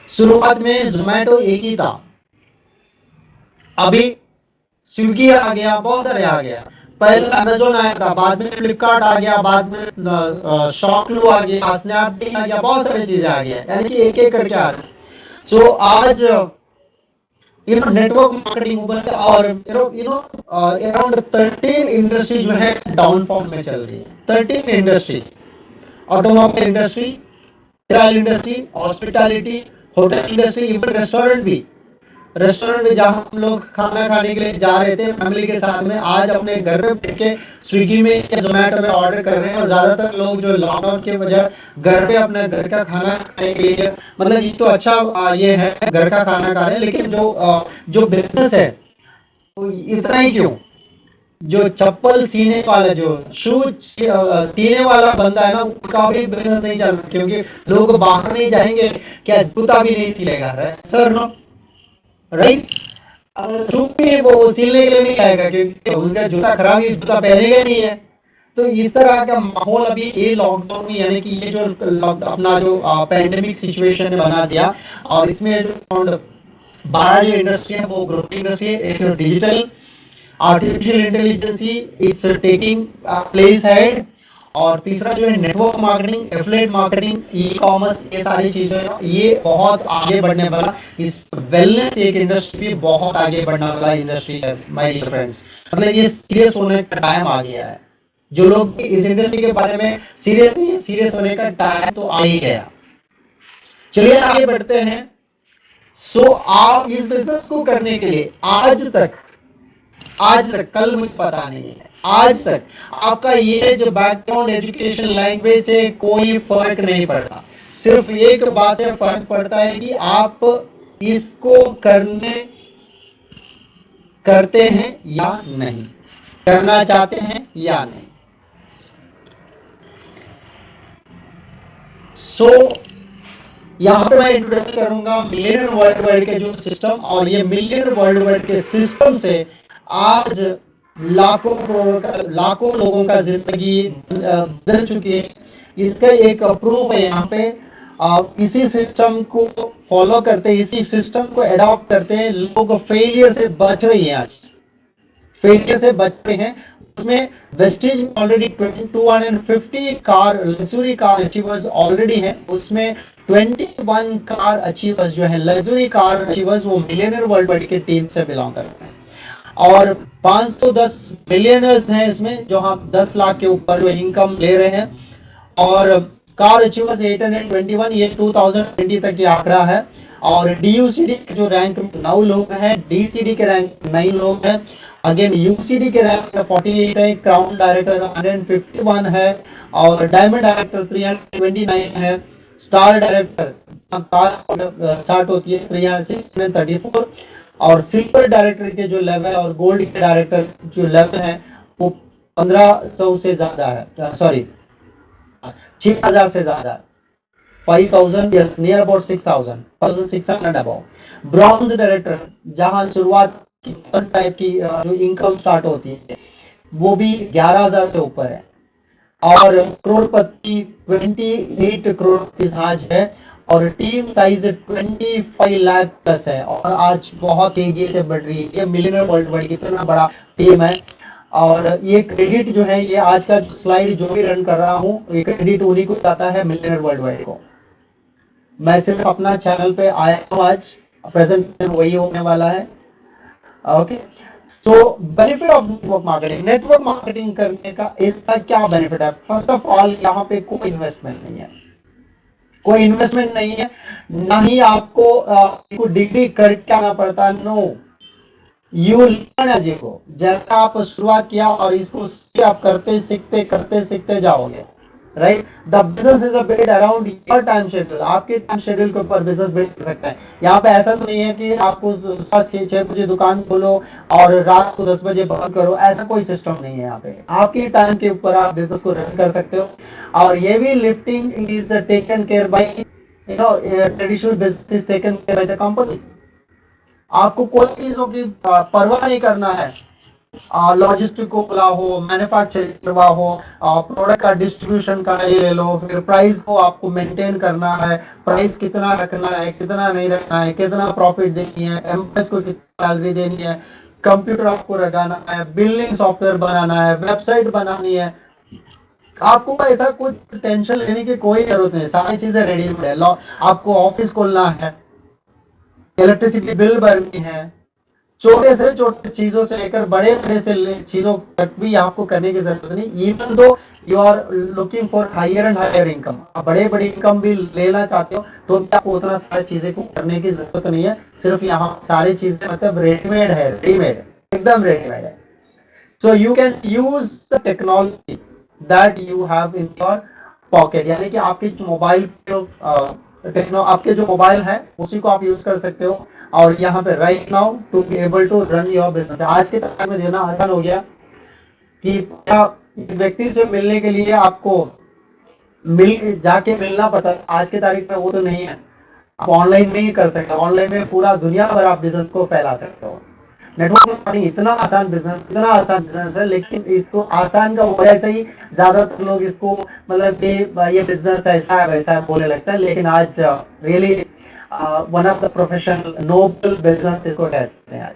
शुरुआत में जोमेटो एक ही था, अभी स्विगी आ गया, बहुत सारे आ गया। पहले अमेजोन आया था, बाद में फ्लिपकार्ट आ गया, बाद में शॉकलू आ गया, स्नैपडील आ गया, बहुत सारी चीजें आ गया, यानी कि एक एक करके आ रही। सो आज नेटवर्क मार्केटिंग ऊपर, और अराउंड 13 इंडस्ट्री जो है डाउनफॉल में चल रही है। 13 industry, automobile industry, travel industry, hospitality, hotel industry, even restaurant में जहां हम लोग खाना खाने के लिए जा रहे थे फैमिली के साथ में, आज अपने घर पे बैठ के स्विगी में या जोमेटो में ऑर्डर कर रहे हैं। और ज्यादातर लोग जो लॉकडाउन के वजह घर पे अपने घर का खाना खाने के लिए, मतलब ये तो अच्छा ये है घर का खाना खा रहे हैं, लेकिन जो बिजनेस है तो इतना ही क्यों, जो चप्पल सीने वाला, जो शूज सीने वाला बंदा है ना, उनका भी बिजनेस नहीं चल रहा, क्योंकि लोग बाहर नहीं जाएंगे, क्या जूता भी नहीं सिलेगा सर, नो राइट। चूंकि वो सिलने के लिए नहीं आएगा, क्योंकि उनका जूता खराब है, जूता पहनेगा नहीं है। तो इस तरह का माहौल अभी ये लॉकडाउन में, यानी कि ये जो अपना जो पैंडेमिक सिचुएशन ने बना दिया, और इसमें जो 12 जो इंडस्ट्री है वो ग्रोथ इंडस्ट्री है। एक digital, artificial intelligence it's taking place है, और तीसरा जो है network marketing, affiliate marketing, e commerce, ये सारी चीजें ये बहुत आगे बढ़ने वाला, इस वेलनेस एक इंडस्ट्री बहुत आगे बढ़ने वाला इंडस्ट्री है माय डियर फ्रेंड्स। मतलब ये सीरियस होने का टाइम आ गया है। जो लोग इस इंडस्ट्री के बारे में सीरियस नहीं है, सीरियस होने का टाइम तो आ ही गया। चलिए आगे बढ़ते हैं। सो आप इस बिजनेस को करने के लिए आज तक, कल मुझे पता नहीं है, आज तक आपका ये जो बैकग्राउंड, एजुकेशन, लैंग्वेज से कोई फर्क नहीं पड़ता। सिर्फ एक बात से फर्क पड़ता है कि आप इसको करते हैं या नहीं, करना चाहते हैं या नहीं। सो यहां पे मैं इंट्रोड्यूस करूंगा मिलियनर वर्ल्ड वाइड के जो सिस्टम, और ये मिलियनर वर्ल्ड वाइड के सिस्टम से आज लाखों लोगों का जिंदगी बदल चुकी है। इसका एक प्रूफ है यहाँ पे। इसी सिस्टम को फॉलो करते, इसी सिस्टम को एडॉप्ट करते हैं लोग फेलियर से बच रही है। आज फेलियर से बच रहे हैं। उसमें वेस्टेज में already 250 car luxury car achievers already हैं। उसमें 21 कार अचीवर्स जो है लग्जरी कार अचीवर्स, वो मिलियनर वर्ल्ड वाइड के टीम से बिलोंग करते हैं। और 510 मिलियनर्स हैं इसमें, जो हम 10 लाख के ऊपर जो इनकम ले रहे हैं। और कार अचीवर्स 821, ये 2020 तक की आंकड़ा है। और डीयूसीडी के जो रैंक में 9 लोग हैं, डीसीडी के रैंक में 9 लोग हैं, अगेन यूसीडी के रैंक में 48 है, क्राउन डायरेक्टर 151 है, और डायमंड डायरेक्टर 329 है, स्टार डायरेक्टर स्टार्ट होती है 334, और सिल्वर डायरेक्टर के जो लेवल और गोल्ड के डायरेक्टर जो लेवल है वो 1500 से ज्यादा है, सॉरी 6000 से ज्यादा, 5000, yes, near about 6000, 1600 above। Bronze director जहां शुरुआत की टाइप की जो इनकम स्टार्ट होती है वो भी 11000 से ऊपर है। और करोड़पति 28 करोड़ आज है, और टीम साइज 25 लाख प्लस है, और आज बहुत तेजी से बढ़ रही है। ये मिलियनर वर्ल्ड वाइड कितना बड़ा टीम है। और ये क्रेडिट जो है, ये आज का स्लाइड जो भी रन कर रहा हूँ, ये क्रेडिट उन्हीं को जाता है, मिलियनर वर्ल्ड वाइड को। मैं सिर्फ अपना चैनल पे आया हूँ, आज प्रेजेंटेशन वही होने वाला है। Okay, so benefit of network marketing. Network marketing करने का इसका क्या बेनिफिट है? फर्स्ट ऑफ ऑल, यहाँ पे कोई इन्वेस्टमेंट नहीं है, कोई इन्वेस्टमेंट नहीं है, ना ही आपको डिग्री करके आना पड़ता। No, you learn as you go. जैसा आप शुरुआत किया और इसको आप करते सीखते जाओगे, right. The business is build around your time schedule. आपके टाइम शेड्यूल के ऊपर बिजनेस बिल्ड कर सकता है। यहाँ पे ऐसा तो नहीं है कि आपको 6 बजे दुकान खोलो और रात को 10 बजे बंद करो, ऐसा कोई सिस्टम नहीं है। यहाँ पे आपके टाइम के ऊपर आप बिजनेस को रन कर सकते हो। और ये भी lifting is taken care by, traditional business is taken care by the company. आपको कोई चीजों की परवाह नहीं करना है। लॉजिस्टिक को खुला हो, मैन्युफैक्चरिंग करवा हो, प्रोडक्ट का डिस्ट्रीब्यूशन का ये ले लो, फिर प्राइस को आपको मेंटेन करना है, प्राइस कितना रखना है, कितना नहीं रखना है, कितना प्रॉफिट देनी है, एम्प्लॉइज को कितना सैलरी देनी है, कंप्यूटर आपको लगाना है, बिलिंग सॉफ्टवेयर बनाना है, वेबसाइट बनानी है। आपको ऐसा कुछ टेंशन लेने की कोई जरूरत नहीं, सारी चीजें रेडीमेड है। आपको ऑफिस खोलना है, इलेक्ट्रिसिटी बिल भरनी है, छोटे से छोटे चीजों से लेकर बड़े बड़े से चीजों तक भी आपको करने की जरूरत नहीं। Even though you are looking for higher and higher income, आप बड़े बड़े इनकम भी लेना चाहते हो तो भी आपको उतना सारी चीजें को करने की जरूरत नहीं है। सिर्फ यहाँ सारी चीजें मतलब रेडीमेड है, रेडीमेड एकदम रेडीमेड है। So you can use the technology that you have in your pocket, यानी कि आपकी जो मोबाइल आपके जो मोबाइल है उसी को आप यूज कर सकते हो। और यहाँ पे right now to be able to run your business. आज के टाइम में देना आसान हो गया कि व्यक्ति से मिलने के लिए आपको जाके मिलना पड़ता है। आज के तारीख में वो तो नहीं है, आप ऑनलाइन में ही कर सकते हो। ऑनलाइन में पूरा दुनिया भर आप बिजनेस को फैला सकते हो। नेटवर्क मार्केटिंग इतना आसान बिजनेस है, लेकिन इसको आसान का वजह से ही ज्यादातर लोग इसको मतलब कि ये बिजनेस ऐसा है वैसा है बोलने लगता है, लेकिन आज really one of the professional noble business इसको कह सकते हैं आज।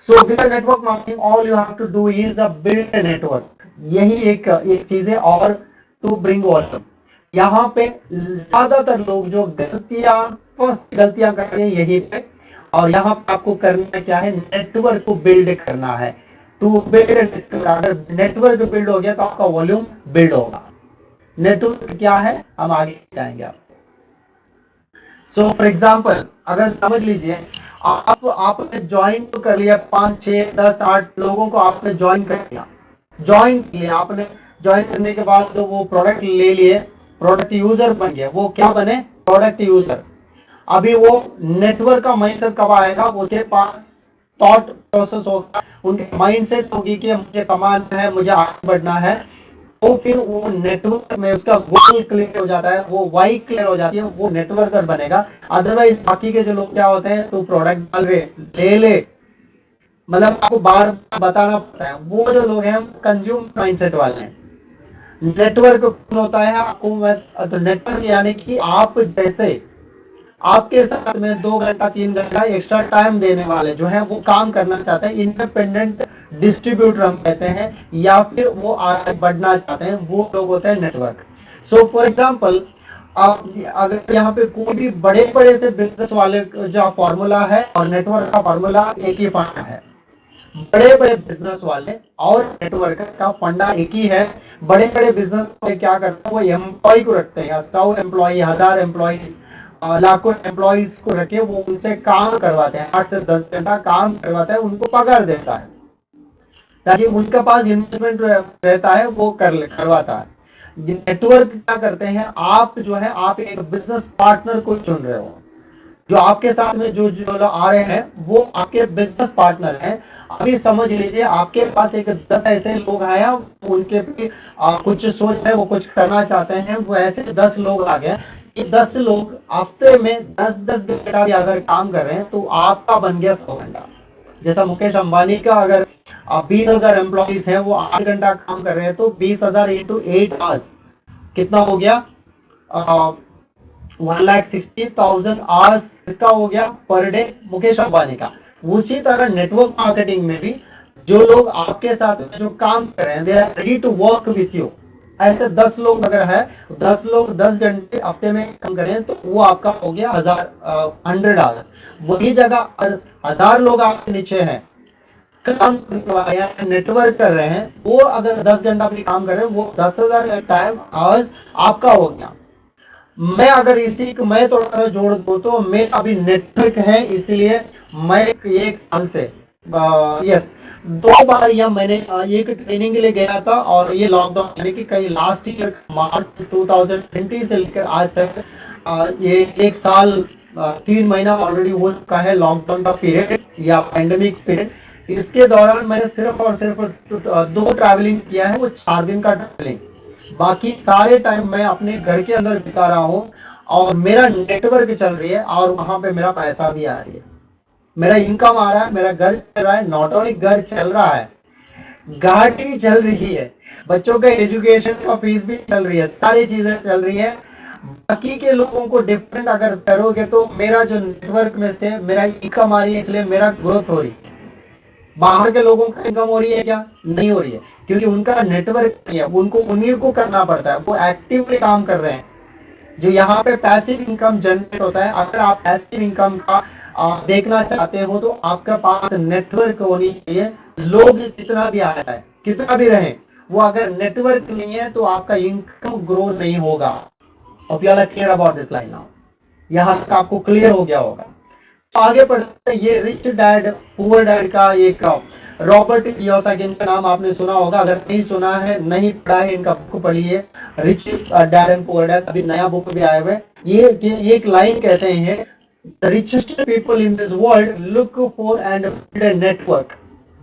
So before network marketing all you have to do is a build network, यही एक चीज है। और टू ब्रिंग वॉल्यूम, यहाँ पे ज्यादातर लोग जो गलतियां कर रहे हैं यही पे, और यहाँ पे आपको करना क्या है, नेटवर्क को बिल्ड करना है। टू बिल्ड नेटवर्क, अगर नेटवर्क बिल्ड हो गया तो आपका वॉल्यूम बिल्ड होगा। नेटवर्क क्या है हम आगे जाएंगे आप। सो फॉर एग्जाम्पल अगर समझ लीजिए आपने ज्वाइन तो कर लिया, 5 6 10 8 लोगों को आपने ज्वाइन कर लिया, आपने ज्वाइन करने के बाद तो वो प्रोडक्ट ले लिए, प्रोडक्ट यूजर बन गए, वो क्या बने, प्रोडक्ट यूजर। अभी वो नेटवर्क का माइंडसेट कब आएगा, उसके पास थॉट प्रोसेस होगा, उनके माइंडसेट होगी कि मुझे कमाना है, मुझे आगे बढ़ना है। तो फिर वो नेटवर्क में उसका गोल क्लियर हो जाता है, वो वाई क्लियर हो जाती है, वो नेटवर्कर बनेगा। अदरवाइज बाकी के जो लोग क्या होते हैं, तो प्रोडक्ट डाल रहे ले, मतलब आपको बार बताना पड़ता है। वो जो लोग हैं कंज्यूम माइंडसेट वाले हैं। नेटवर्क कौन होता है आपको, तो नेटवर्क यानी कि आप जैसे आपके साथ में 2 घंटा 3 घंटा एक्स्ट्रा टाइम देने वाले जो है वो काम करना चाहते हैं, इंडिपेंडेंट डिस्ट्रीब्यूटर हम कहते हैं, या फिर वो आगे बढ़ना चाहते हैं, वो लोग होते हैं नेटवर्क। सो फॉर एग्जांपल अगर यहाँ पे कोई भी बड़े बड़े से बिजनेस वाले जो फॉर्मूला है और नेटवर्क का फॉर्मूला एक ही फंडा है। बड़े बड़े बिजनेस वाले और नेटवर्क का फंडा एक ही है। बड़े बड़े बिजनेस वाले क्या करते हैं, वो एम्प्लॉय को रखते हैं, 100 एम्प्लॉय, 1000 एम्प्लॉय, लाखों एम्प्लॉयज को रखे, वो उनसे काम करवाते हैं, 8 से 10 घंटा काम करवाते हैं, उनको पगार देता है, ताकि उनके पास इन्वेस्टमेंट रहता है, वो करवाता है। ये नेटवर्क क्या करते हैं, आप जो है आप एक बिजनेस पार्टनर को चुन रहे हो, जो आपके साथ में जो जो लोग आ रहे हैं वो आपके बिजनेस पार्टनर हैं। अभी समझ लीजिए आपके पास एक 10 ऐसे लोग आए, उनके भी कुछ सोच है, वो कुछ करना चाहते हैं, वो ऐसे 10 लोग आ गए। ये 10 लोग हफ्ते में 10-10 घंटा भी अगर काम कर रहे हैं तो आपका बन गया 100 घंटा। जैसा मुकेश अंबानी का अगर 20,000 एम्प्लॉइज हैं, वो 8 घंटा काम कर रहे हैं, तो 20,000 इंटू 8 आवर्स कितना हो गया, 1,60,000 आवर्स इसका हो गया पर डे मुकेश अंबानी का। उसी तरह नेटवर्क मार्केटिंग में भी जो लोग आपके साथ जो काम कर रहे हैं, they are ready to work with you. ऐसे 10 लोग अगर है, 10 लोग 10 घंटे हफ्ते में काम करें तो वो आपका हो गया 100 आवर्स। वही जगह 1000 लोग आपके नीचे हैं, काम नेटवर्क कर रहे हैं, वो अगर 10 घंटा भी काम कर रहे हैं, वो 10,000 टाइम आवर्स आपका हो गया। मैं अगर इसी को मैं थोड़ा सा जोड़ दूं तो मैं अभी नेटवर्क है, इसलिए मैं 1 साल से यस 2 बार या मैंने एक ट्रेनिंग के लिए गया था, और ये लॉकडाउन यानी कि कहीं लास्ट ईयर मार्च 2020 से लेकर आज तक ये 1 साल 3 महीना ऑलरेडी हो चुका है लॉकडाउन का पीरियड या पैंडेमिक पीरियड। इसके दौरान मैंने सिर्फ और सिर्फ 2 ट्रैवलिंग किया है, वो 4 दिन का ट्रैवलिंग, बाकी सारे टाइम मैं अपने घर के अंदर बिता रहा हूँ, और मेरा नेटवर्क चल रही है, और वहां पे मेरा पैसा भी आ रही है, मेरा इनकम आ रहा है, मेरा घर चल रहा है। नॉट ओनली घर चल रहा है, गाड़ी भी चल रही है, बच्चों का एजुकेशन का फीस भी चल रही है, सारी चीजें चल रही है। बाकी के लोगों को डिफरेंट अगर करोगे तो मेरा जो नेटवर्क में से मेरा इनकम आ रही है, इसलिए मेरा ग्रोथ हो रही है। बाहर के लोगों का इनकम हो रही है क्या, नहीं हो रही है, क्योंकि उनका नेटवर्क नहीं है, उनको उन्हीं को करना पड़ता है, वो एक्टिवली काम कर रहे हैं। जो यहाँ पे पैसिव इनकम जनरेट होता है, अगर आप पैसिव इनकम का देखना चाहते हो तो आपके पास नेटवर्क होनी चाहिए। लोग कितना भी आ जाए, कितना भी रहे, वो अगर नेटवर्क नहीं है तो आपका इनकम ग्रो नहीं होगा। अब you are clear about this line now, यहाँ तक आपको क्लियर हो गया होगा। तो आगे बढ़ते हैं, ये रिच डैड पुअर डैड का एक रॉबर्ट कियोसाकी, इनका नाम आपने सुना होगा, अगर नहीं सुना है, नहीं पढ़ा है, इनका बुक पढ़िए, rich dad and poor dad, अभी नया बुक भी आया हुआ है। ये एक लाइन कहते हैं, the richest people in this world look for and build a network,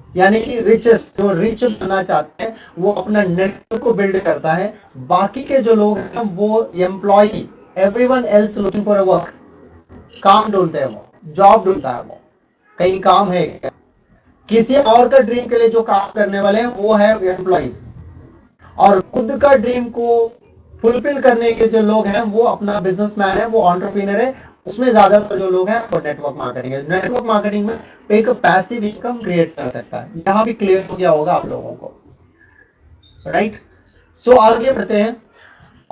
यानी कि रिचेस्ट, जो रिच बनना चाहते हैं वो अपना नेटवर्क को बिल्ड करता है। बाकी के जो लोग हैं वो employ, everyone else looking for a work, काम ढूंढते हैं, वो जॉब ढूंढता है वो। कहीं काम है क्या? किसी और का ड्रीम के लिए जो काम करने वाले हैं वो है एम्प्लॉइज, और खुद का ड्रीम को फुलफिल करने के जो लोग हैं वो अपना बिजनेसमैन है, वो एंटरप्रेन्योर है। उसमें ज्यादातर जो लोग हैं वो नेटवर्क मार्केटिंग है। नेटवर्क मार्केटिंग में एक पैसिव इनकम क्रिएट कर सकता है। यहाँ भी क्लियर हो गया होगा आप लोगों को, राइट? सो आगे बढ़ते हैं।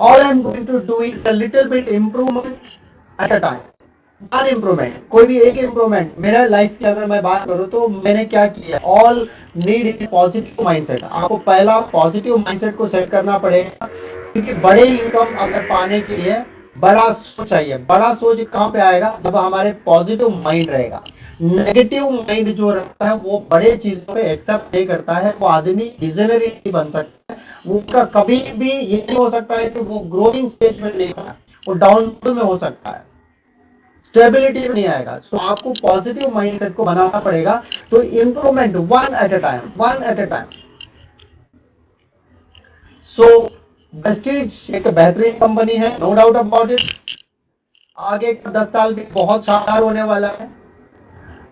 All I am going to do is a little bit improvement at a time. One improvement, कोई भी एक इम्प्रूवमेंट। मेरा लाइफ की अगर मैं बात करूं तो मैंने क्या किया, all need is positive mindset. आपको पहला पॉजिटिव माइंडसेट को सेट करना पड़ेगा, क्योंकि बड़े इनकम अगर पाने के लिए बड़ा सोच चाहिए। बड़ा सोच कहाँ पे आएगा, जब हमारे पॉजिटिव माइंड रहेगा। नेगेटिव माइंड जो रहता है वो बड़े चीजों पे एक्सेप्ट नहीं करता है, वो आदमी विजनरी नहीं बन सकता है। उसका कभी भी ये नहीं हो सकता है कि वो ग्रोइंग स्टेज में नहीं होगा, वो डाउन में हो सकता है, स्टेबिलिटी नहीं आएगा। सो आपको पॉजिटिव माइंडसेट को बनाना पड़ेगा। तो improvement one eight a time, one eight a time. So Vestige एक बेहतरीन कंपनी है, नो डाउट अबाउट इट। आगे का 10 साल भी बहुत शानदार होने वाला है।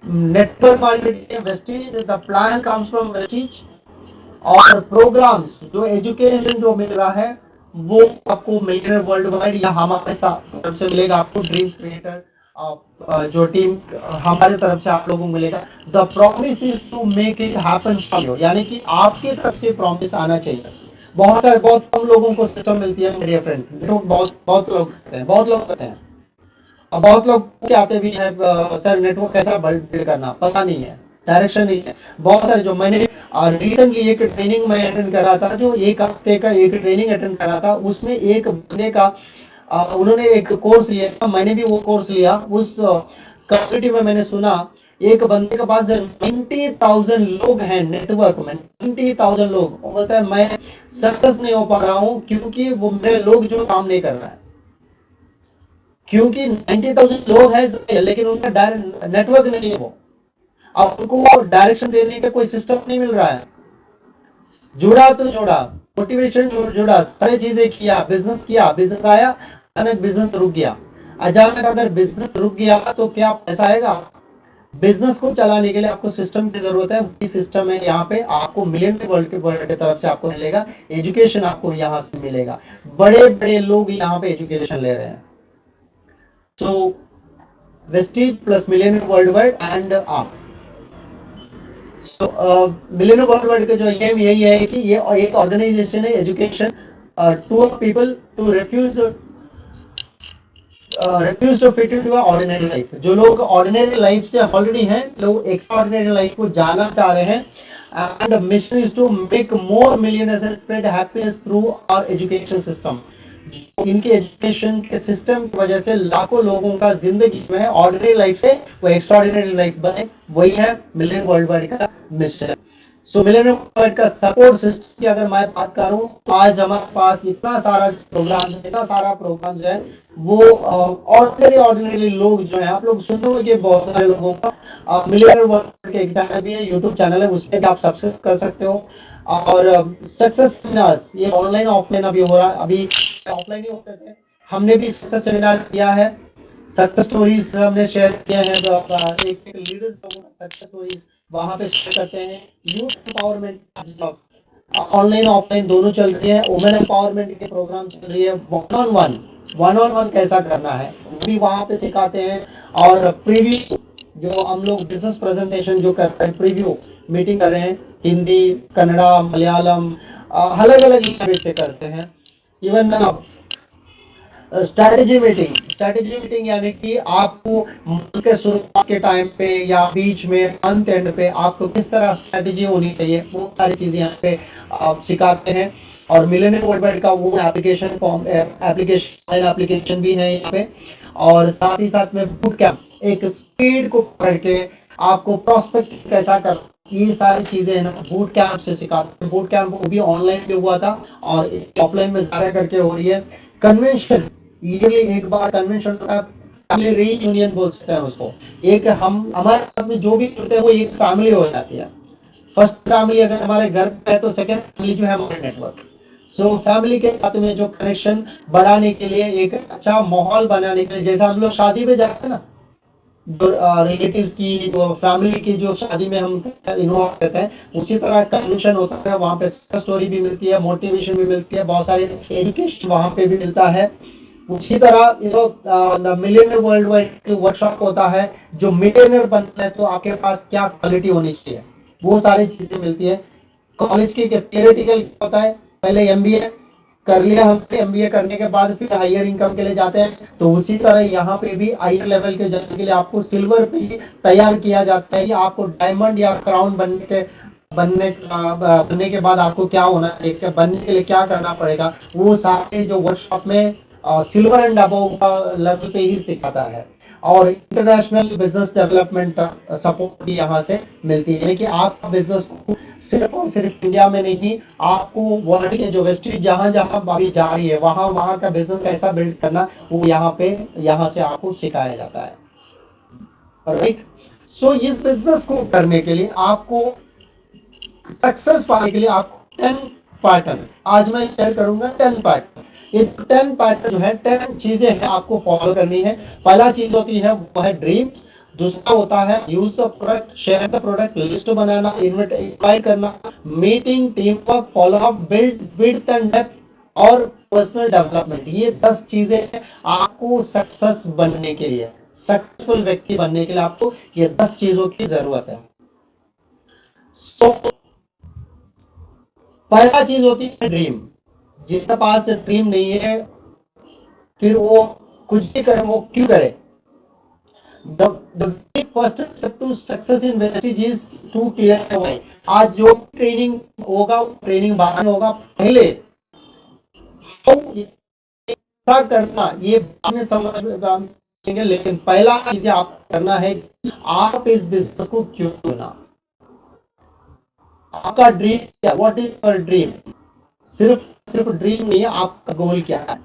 Network marketing Vestige, the plan comes from Vestige. और प्रोग्राम्स जो एजुकेशन जो मिल रहा है वो आपको मिलियनर वर्ल्ड वाइड या हमारे तरफ से मिलेगा। आपको ड्रीम्स क्रिएटर जो टीम हमारे तरफ से आप लोगों को मिलेगा। The promise is to make it happen for you, यानी कि आपकी तरफ से प्रॉमिस आना चाहिए। बहुत कम लोगों को सिस्टम मिलती है मेरे फ्रेंड्स, बहुत बहुत लोग करते हैं, बहुत लोग करते हैं। अब बहुत लोग आते भी हैं, सर नेटवर्क कैसा बिल्ड करना, पता नहीं है, डायरेक्शन नहीं है। बहुत सारे जो मैंने रिसेंटली एक ट्रेनिंग में अटेंड करा था, जो एक हफ्ते का एक ट्रेनिंग अटेंड करा था, उसमें एक बंदे का उन्होंने एक कोर्स लिया था, मैंने भी वो कोर्स लिया। उस कम्युनिटी में मैंने सुना एक बंदे के पास 90,000 लोग हैं नेटवर्क में, 90,000 लोग। वो बोलता है मैं सक्सेस नहीं हो पा रहा हूँ क्योंकि वो मेरे लोग जो काम नहीं कर रहा है, क्योंकि 90,000 लोग हैं लेकिन उनका नेटवर्क नहीं है। वो अब उनको डायरेक्शन देने का कोई सिस्टम नहीं मिल रहा है। जुड़ा तो जुड़ा, मोटिवेशन जुड़ा, सारी चीजें किया, बिजनेस किया, बिजनेस आया, अचानक बिजनेस रुक गया। अचानक अगर बिजनेस रुक गया तो क्या पैसा आएगा? बिजनेस को चलाने के लिए आपको सिस्टम की जरूरत है। वही सिस्टम है यहाँ पे, आपको मिलियन वर्ल्ड की तरफ से आपको मिलेगा। एजुकेशन आपको यहाँ से मिलेगा, बड़े बड़े लोग यहाँ पे एजुकेशन ले रहे हैं। So Vestige plus million worldwide and आप। सो मिलियन वर्ल्ड वाइड का जो एम यही है कि ये एक ऑर्गेनाइजेशन है, education to people to refuse to fit into ordinary life. जो लोग ऑर्डिनरी लाइफ से ऑलरेडी हैं, लोग एक्स्ट्रा ऑर्डिनरी लाइफ को जाना चाह रहे हैं। And mission is to make more millionaires and spread happiness through our education system. इनके एजुकेशन के सिस्टम की वजह से लाखों लोगों का जिंदगी में ऑर्डिनरी लाइफ से वो एक्स्ट्रा ऑर्डिनरी लाइफ बने, वही है मिलियन वर्ल्ड वाइड का मिशन। सो मिलियन वर्ल्ड का सपोर्ट सिस्टम की अगर मैं बात करूं तो आज हमारे पास इतना सारा प्रोग्राम है, इतना सारा प्रोग्राम है। वो ऑर्डिनरी लोग जो है, आप लोग सुनोगे बहुत सारे लोगों का। मिलियन वर्ल्ड के एक चैनल भी है, यूट्यूब चैनल है, उस पर आप सब्सक्राइब कर सकते हो। और सक्सेस सेमिनार्स ये ऑनलाइन ऑफलाइन अभी हो रहा है, अभी ऑफलाइन ही होते थे। हमने भी सक्सेस सेमिनार किया है, सक्सेस स्टोरीज हमने शेयर किया है। एक लीडर सक्सेस स्टोरीज वहां पे शेयर करते हैं। यूथ एम्पावरमेंट ऑनलाइन ऑफलाइन दोनों चल रही है। वुमेन एम्पावरमेंट के प्रोग्राम चल रही है। वन ऑन वन कैसा करना है वो भी वहां पे सिखाते हैं। और प्रीव्यू जो हम लोग बिजनेस प्रेजेंटेशन जो करते हैं, प्रीव्यू मीटिंग कर रहे हैं, हिंदी, कन्नड़ा, मलयालम, अलग अलग लैंग्वेज से करते हैं। इवन स्ट्रैटेजी मीटिंग यानी कि आपको मंथ के शुरुआत के टाइम पे या बीच में मंथ एंड पे आपको किस तरह स्ट्रैटेजी होनी चाहिए, वो सारी चीजें यहाँ पे आप सिखाते हैं। और मिलियनियर वर्ल्ड वाइड का वो एप्लीकेशन फॉर्म एप्लीकेशन भी है यहाँ पे। और साथ ही साथ में बूट कैंप, एक स्पीड को पकड़ के आपको प्रोस्पेक्ट कैसा कर, ये सारी चीजें ना बूट कैंप से सिखाते हैं। बूट कैंप वो भी ऑनलाइन पे हुआ था और ऑफलाइन में ज्यादा करके हो रही है। कन्वेंशन, ये एक बार कन्वेंशन का फैमिली रीयूनियन बोल सकते हैं उसको। एक हम हमारे साथ में जो भी करते हैं वो एक फैमिली हो जाती है। फर्स्ट फैमिली अगर हमारे घर पे है तो सेकंड फैमिली जो है हमारे नेटवर्क। सो फैमिली के साथ में जो कनेक्शन बढ़ाने के लिए, एक अच्छा माहौल बनाने के लिए, जैसा हम लोग शादी में जाते हैं ना, जो रिलेटिव्स की, जो फैमिली की जो शादी में हम इन्वॉल्व रहते हैं, उसी तरह कन्वेंशन होता है। वहाँ पे स्टोरी भी मिलती है, मोटिवेशन भी मिलती है, बहुत सारे एजुकेशन वहाँ पे भी मिलता है। उसी तरह मिलियनर वर्ल्ड वाइड वर्कशॉप होता है। जो मिलियनर बनना है तो आपके पास क्या क्वालिटी होनी चाहिए, वो सारी चीजें मिलती है। कॉलेज की थियोरेटिकल होता है, पहले एमबीए कर लिया हमने, एमबीए करने के बाद फिर हायर इनकम के लिए जाते हैं। तो उसी तरह यहाँ पे भी हायर लेवल के जाने के लिए आपको सिल्वर पे ही तैयार किया जाता है कि आपको डायमंड या क्राउन बनने के बाद आपको क्या होना चाहिए, बनने के लिए क्या करना पड़ेगा, वो सारे जो वर्कशॉप में सिल्वर एंड अबव लेवल पे ही सिखाता है। और इंटरनेशनल बिजनेस डेवलपमेंट सपोर्ट भी यहाँ से मिलती है, यानी कि आपका बिजनेस को सिर्फ और सिर्फ इंडिया में नहीं, आपको वर्ल्ड के जो वेस्टेज जहां जहां अभी जा रही है, वहां वहां का बिजनेस कैसा बिल्ड करना, वो यहाँ से आपको सिखाया जाता है। राइट। सो इस बिजनेस को करने के लिए आपको, सक्सेस पाने के लिए आपको 10 पैटर्न आज मैं शेयर करूंगा। 10 पैटर्न, ये 10 पैटर्न जो है, 10 चीजें हैं आपको फॉलो करनी है। पहला चीज होती है वो है ड्रीम। दूसरा होता है use the product, share the product, list बनाना, इन्वाइट करना, meeting, team work, follow up, build width and depth और पर्सनल डेवलपमेंट। ये 10 चीजें हैं आपको सक्सेस बनने के लिए, सक्सेसफुल व्यक्ति बनने के लिए आपको ये 10 चीजों की जरूरत है। सो पहला चीज होती है ड्रीम। जिसके पास ड्रीम नहीं है, फिर वो कुछ भी करे, वो क्यों करे। The first step to success in wastage is to clear why. आज जो ट्रेनिंग होगा, ट्रेनिंग बाद में होगा, पहले क्या करना ये बाद में समझेंगे, लेकिन पहला चीज आप करना है, आप इस बिजनेस को क्यों चुना। आपका ड्रीम क्या, व्हाट इज योर ड्रीम। सिर्फ सिर्फ ड्रीम नहीं है, आपका गोल क्या है।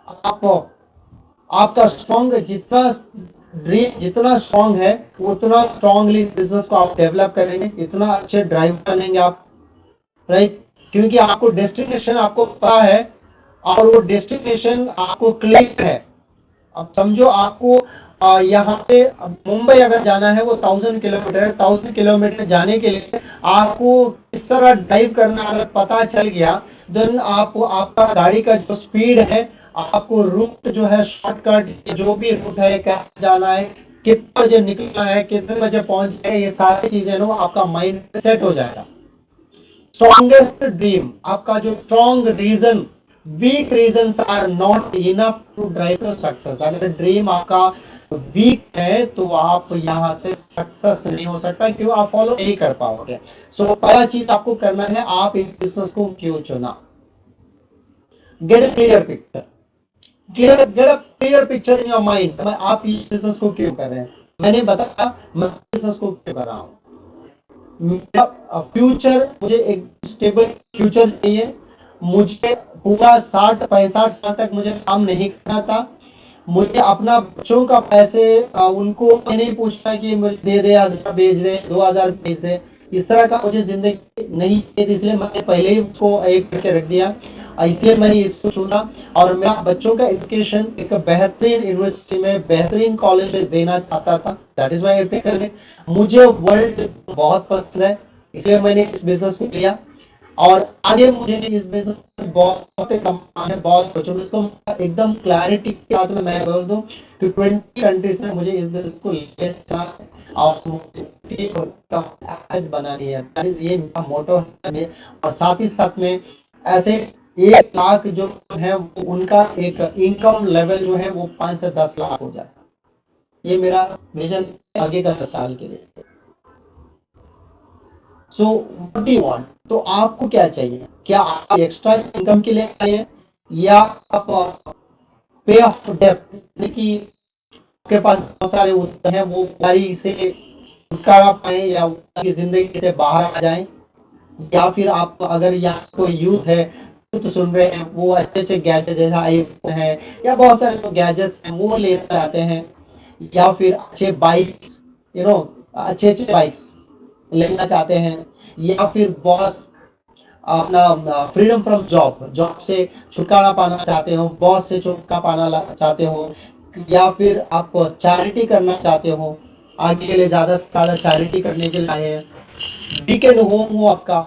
आप आपका स्ट्रॉन्ग, जितना ड्रीम जितना स्ट्रॉन्ग है, उतना स्ट्रॉन्गली बिजनेस को आप डेवलप करेंगे, इतना अच्छे ड्राइव बनेंगे आप। राइट। क्योंकि आपको डेस्टिनेशन आपको पता है, और वो डेस्टिनेशन आपको क्लिक है। अब समझो आपको यहाँ से मुंबई अगर जाना है, वो 1000 किलोमीटर है। 1000 किलोमीटर जाने के लिए आपको किस तरह ड्राइव करना अगर पता चल गया, देन आपको आपका गाड़ी का जो स्पीड है, आपको रूट जो है, शॉर्टकट जो भी रूट है, कैसे जाना है, कितने बजे निकलना है, कितने बजे पहुंचना है, ये सारी चीजें ना आपका माइंड सेट हो जाएगा। स्ट्रॉन्गेस्ट ड्रीम, आपका जो strong reason, weak reason are not enough to drive to success. अगर ड्रीम आपका वीक है तो आप यहां से सक्सेस नहीं हो सकता, क्यों, आप फॉलो नहीं कर पाओगे। सो पहला चीज आपको करना है, आप इस बिजनेस को क्यों चुना। Gate A clear picture, get a clear picture in your mind. आप इस बिजनेस को क्यों कर रहे हैं। मैंने बताया मैं बिजनेस को क्यों कर रहा हूँ। मेरा फ्यूचर, मुझे एक स्टेबल फ्यूचर चाहिए। मुझे पूरा 60-65 साल तक मुझे काम नहीं करना था। मुझे अपना बच्चों का पैसे उनको नहीं पूछना कि मुझे दे दे, 1000 भेज दे, 2000 भेज दे, इस तरह का मुझे जिंदगी नहीं चाहिए। इसलिए मैंने पहले ही उसको एक करके रख दिया, इसलिए मैंने इसको चुना। और मेरा बच्चों का एजुकेशन एक बेहतरीन यूनिवर्सिटी में, बेहतरीन कॉलेज में देना चाहता था। That is why I taken it. मुझे वर्ल्ड बहुत पसंद है, इसलिए मैंने इस बिजनेस को लिया। और आगे मुझे इस बिजनेस में बहुत कमाना है, बहुत कुछ। इसको एकदम क्लैरिटी के साथ में मैं बोल दूं कि 20 कंट्रीज में मुझे इस बिजनेस को ले जाना है, और मुझे बनानी है। ये मेरा मोटो है। और साथ ही साथ में ऐसे 1 लाख जो है, उनका एक इनकम लेवल जो है वो 5 से 10 लाख हो जाए। ये मेरा विजन आगे का 10 साल के लिए। So what do you want. तो आपको क्या चाहिए, क्या आप एक्स्ट्रा इनकम के लिए आए हैं, या आप पे ऑफ डेप्थ, कि आपके पास बहुत सारे उत्तर हैं, वो गाड़ी से छुटकारा पाए, या उनकी जिंदगी से बाहर आ जाएं। या फिर आप, अगर यहाँ कोई यूथ है, यूथ सुन रहे हैं, वो अच्छे अच्छे गैजेट जैसा आईफोन है, या बहुत सारे जो गैजेट्स हैं वो लेना चाहते हैं, या फिर अच्छे बाइक्स, अच्छे अच्छे बाइक्स लेना चाहते हैं, या फिर बॉस, अपना फ्रीडम फ्रॉम जॉब, जॉब से छुटकारा पाना चाहते हो, बॉस से छुटकारा पाना चाहते हो, या फिर आप चैरिटी करना चाहते हो, आगे के लिए ज्यादा से ज्यादा चैरिटी करने के लिए आए हैं, वीकेंड होम हो आपका,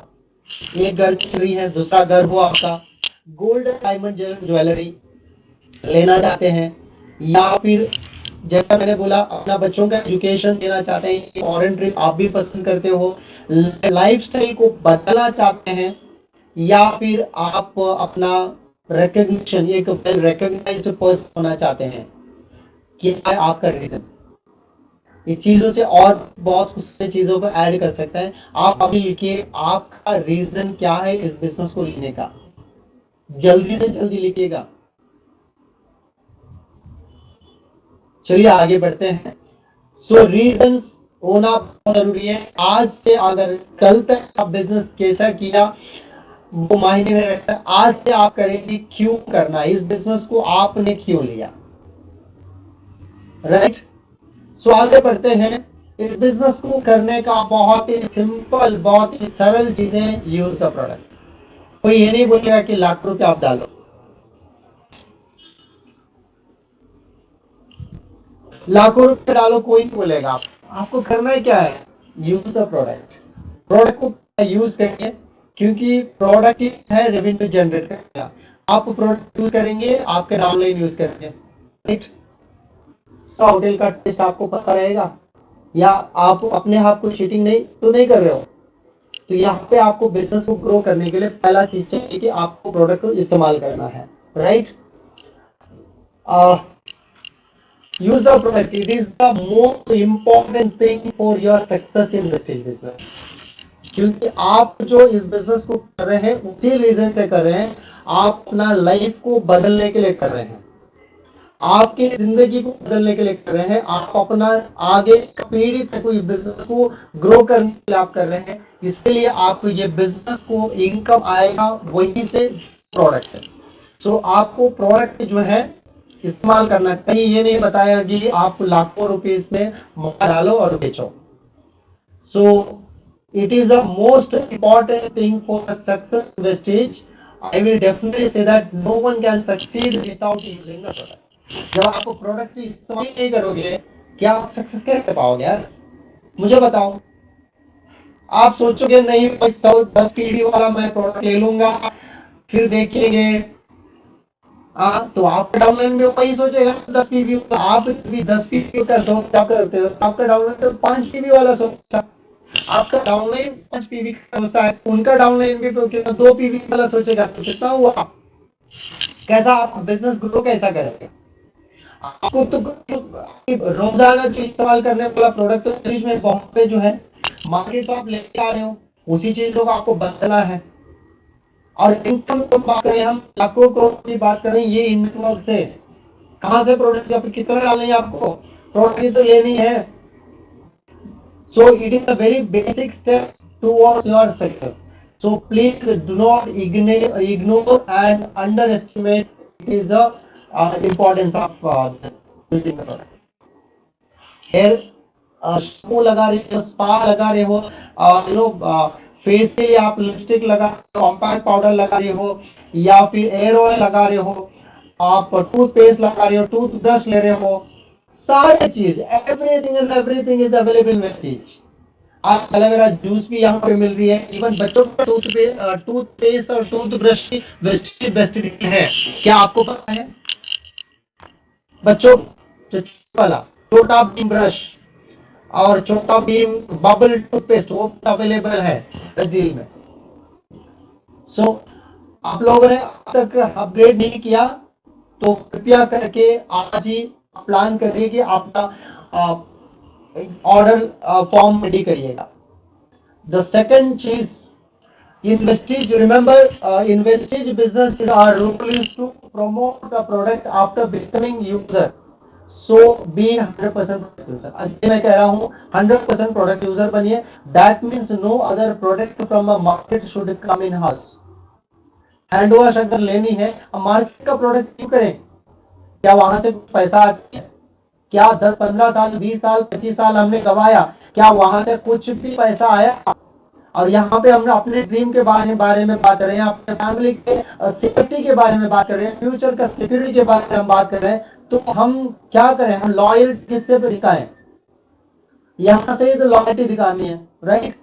एक घर चल रही है, दूसरा घर हो आपका, गोल्ड डायमंड ज्वेलरी लेना चाहते हैं, या फिर जैसा मैंने बोला अपना बच्चों का एजुकेशन देना चाहते हैं, फॉरेन ट्रिप आप भी पसंद करते हो, लाइफस्टाइल को बदलना चाहते हैं, या फिर आप अपना रिकग्निशन, एक वेल रिकग्नाइज्ड पर्सन होना चाहते हैं, क्या है आपका रीजन। इस चीजों से और बहुत कुछ से चीजों को ऐड कर सकते हैं। आप अभी लिखिए आपका रीजन क्या है इस बिजनेस को लेने का, जल्दी से जल्दी लिखिएगा। चलिए आगे बढ़ते हैं। सो रीजंस होना बहुत जरूरी है। आज से अगर कल तक आप बिजनेस कैसा किया वो मायने नहीं रखता, आज से आप करेंगे क्यों करना है, इस बिजनेस को आपने क्यों लिया, राइट। सो आगे बढ़ते हैं। इस बिजनेस को करने का बहुत ही सिंपल, बहुत ही सरल चीजें, यूज द प्रोडक्ट। कोई ये नहीं बोलेगा कि लाख रुपए आप डालो, लाखों रुपए डालो, कोई नहीं बोलेगा। आपको करना है क्या है, यूज द प्रोडक्ट। प्रोडक्ट को यूज करिए, क्योंकि प्रोडक्ट ही है रेवेन्यू जनरेट करेगा। आप प्रोडक्ट यूज करेंगे, आपके डाउनलाइन यूज करेंगे, राइट। होटल का टेस्ट आपको पता रहेगा, या आप अपने आप को चीटिंग नहीं तो नहीं कर रहे हो। तो यहाँ पे आपको बिजनेस को ग्रो करने के लिए पहला चीज चाहिए कि आपको प्रोडक्ट को इस्तेमाल करना है, right. use the product, it is the most important thing for your success in vestige business। क्योंकि आप जो इस बिजनेस को कर रहे हैं उसी रीजन से कर रहे हैं, आप अपना लाइफ को बदलने के लिए कर रहे हैं, आपकी जिंदगी को बदलने के लिए कर रहे हैं, आप अपना आगे पीढ़ी तक कोई बिजनेस को ग्रो करने के लिए आप कर रहे हैं। इसके लिए आपको ये बिजनेस को इनकम आएगा वही से प्रोडक्ट है। सो आपको प्रोडक्ट जो है इस्तेमाल करना, कहीं ये नहीं बताया कि आप लाखों रुपए इसमें मौका डालो और बेचो। So it is a most important thing for success wastage. I will definitely say that no one can succeed without using the product. जब आप प्रोडक्ट की इस्तेमाल नहीं करोगे, क्या आप सक्सेस कैसे पाओगे यार, मुझे बताओ। आप सोचोगे नहीं भाई 110 पीवी वाला मैं प्रोडक्ट ले लूंगा, फिर देखेंगे, तो आपका डाउनलाइन भी वही सोचेगा 10 पीवी, आप भी 10 पीवी का सोचा करते हो, आपका डाउनलाइन तो 5 पीवी वाला सोचा, आपका डाउनलाइन 5 पीवी का सोचता है, उनका डाउनलाइन भी तो कितना 2 पीवी वाला सोचेगा, तो कितना हुआ। कैसा आप बिजनेस ग्रो कैसा करेंगे। आपको तो रोजाना जो इस्तेमाल करने वाला प्रोडक्ट तो इसमें बहुत से जो है मार्केट से आप लेके आ रहे हो, उसी चीजों को आपको बदलना है। और इनकम को बात करें, हम लाखों करोड़ की बात करें, ये इनकम से कहां से प्रोडक्ट आप कितना डालनी है, आपको प्रोडक्ट तो लेनी है। So it is a very basic step towards your success. So please do not ignore and underestimate it is the importance of using the product। Hair shampoo लगा रहे हो, स्पा लगा रहे हो, फेस के लिए आप लिपस्टिक लगा रहे हो, कॉम्पैक्ट पाउडर लगा रहे हो, या फिर एयर ऑयल लगा रहे हो, आप टूथपेस्ट लगा रहे हो, टूथब्रश ले रहे हो, सारी चीज एवरीथिंग इज अवेलेबल वेस्टेज। आज एलोवेरा जूस भी यहाँ पे मिल रही है, इवन बच्चों का टूथपेस्ट और टूथब्रश भी वेस्टेज बेस्ट है। क्या आपको पता है बच्चों, वाला छोटा भीम ब्रश और छोटा भीम बबल टूथपेस्ट वो अवेलेबल है इस डील में। सो आप लोगों ने अब तक अपग्रेड नहीं किया तो कृपया करके आज ही प्लान करिए कि आपका ऑर्डर फॉर्म रेडी करिएगा। द सेकंड चीज, Investige, remember, Investige business is our role is to promote the product after becoming user. So be 100% product user। अगर मैं कह रहा हूँ 100% product user बनिए। That means no other product from a market should come in house। Hand wash अगर लेनी है, अब मार्केट का प्रोडक्ट क्यों करें, क्या वहां से पैसा आता है, क्या 10-15 साल 20 साल 25 साल हमने गवाया, क्या वहां से कुछ भी पैसा आया। और यहाँ पे हम अपने ड्रीम के बारे में बात कर रहे हैं, अपने फैमिली के सेफ्टी के बारे में बात कर रहे हैं, फ्यूचर का सिक्योरिटी के बारे में हम बात कर रहे हैं। तो हम क्या करें, हम लॉयल्टी किससे दिखाएं, यहां से तो लॉयल्टी दिखानी है, राइट।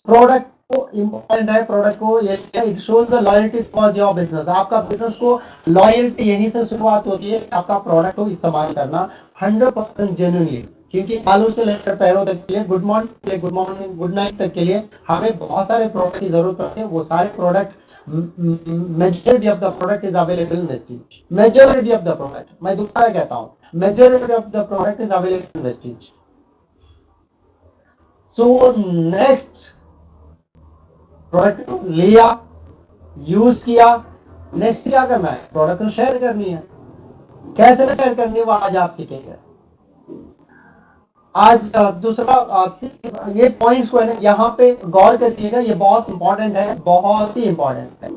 प्रोडक्ट को इंपॉर्टेंट है, प्रोडक्ट को ये it shows the loyalty towards your business. आपका बिजनेस को लॉयल्टी यहीं से शुरुआत होती है, आपका प्रोडक्ट को इस्तेमाल करना 100% जेन्युइनली। क्योंकि बालों से लेकर पैरों तक के लिए, गुड मॉर्निंग गुड नाइट तक के लिए हमें बहुत सारे प्रोडक्ट की जरूरत पड़ती है। वो सारे product, majority of the product is available in Vestige. Majority of the product, मैं दोबारा कहता हूं, majority of the product is available in Vestige. So next, product लिया, यूज किया, नेक्स्ट क्या करना है, प्रोडक्ट को शेयर करनी है। कैसे शेयर करनी है वो आज आप सीखेंगे। आज दूसरा ये पॉइंट्स को है ना यहाँ पे गौर करिएगा, ये बहुत इंपॉर्टेंट है, बहुत ही इंपॉर्टेंट है।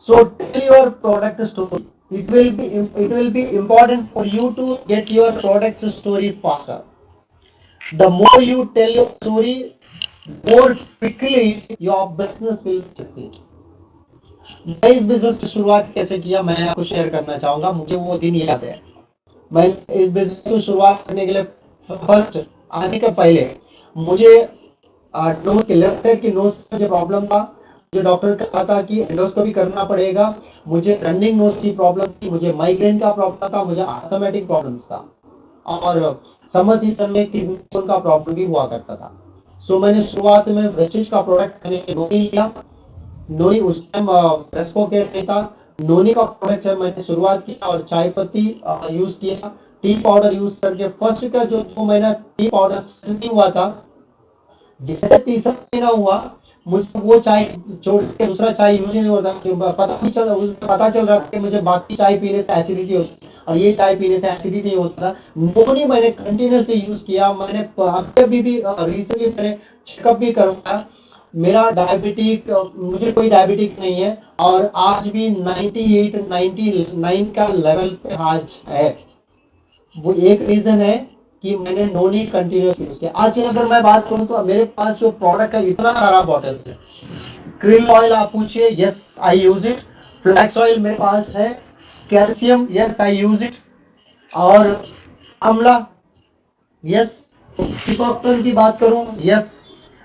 So tell your product story, it will be important for you to get your product story faster. The more you tell your story, more quickly your business will succeed. मैं इस business की शुरुआत कैसे किया, मैं आपको share करना चाहूंगा। मुझे वो दिन याद है, मैं इस बिजनेस की शुरुआत करने के लिए फर्स्ट आने के पहले मुझे नोज के लेफ्ट साइड की नोज में जो प्रॉब्लम था, जो डॉक्टर कहा था कि एंडोस्कोपी करना पड़ेगा। मुझे रनिंग नोज की प्रॉब्लम थी, मुझे माइग्रेन का प्रॉब्लम था, मुझे आस्थमेटिक प्रॉब्लम था, और समर सीजन में किडनी स्टोन का प्रॉब्लम भी हुआ करता था। सो मैंने शुरुआत में वेस्टेज का प्रोडक्ट नोनी लिया। नोनी उस टाइम रेस्पो केयर नहीं था, नोनी का प्रोडक्ट है मैंने शुरुआत किया, और चाय पत्ती यूज किया, टी पाउडर यूज करके। फर्स्ट का जो 2 महीना टी पाउडर नहीं हुआ था, जैसे तीसरा महीना हुआ मुझे वो चाय छोड़ के दूसरा चाय यूज नहीं होता, पता चल रहा था कि मुझे बाकी चाय पीने से एसिडिटी होती, और ये चाय पीने से एसिडिटी नहीं होता था। नोनी मैंने कंटिन्यूसली यूज किया। मैंने अभी भी रिसेंटली मैंने चेकअप भी करवाया, मेरा डायबिटिक, मुझे कोई डायबिटिक नहीं है, और आज भी 98 99 का लेवल पे आज है। वो एक रीजन है कि मैंने नोनी कंटिन्यूस यूज किया। आज अगर मैं बात करूं तो मेरे पास जो प्रोडक्ट है इतना सारा बॉटल है। क्रिल ऑयल आप पूछिए, yes I use it. Flax oil मेरे पास है। Calcium, yes I use it. और अमला, यस। सिकॉक्टन की बात करूं, यस।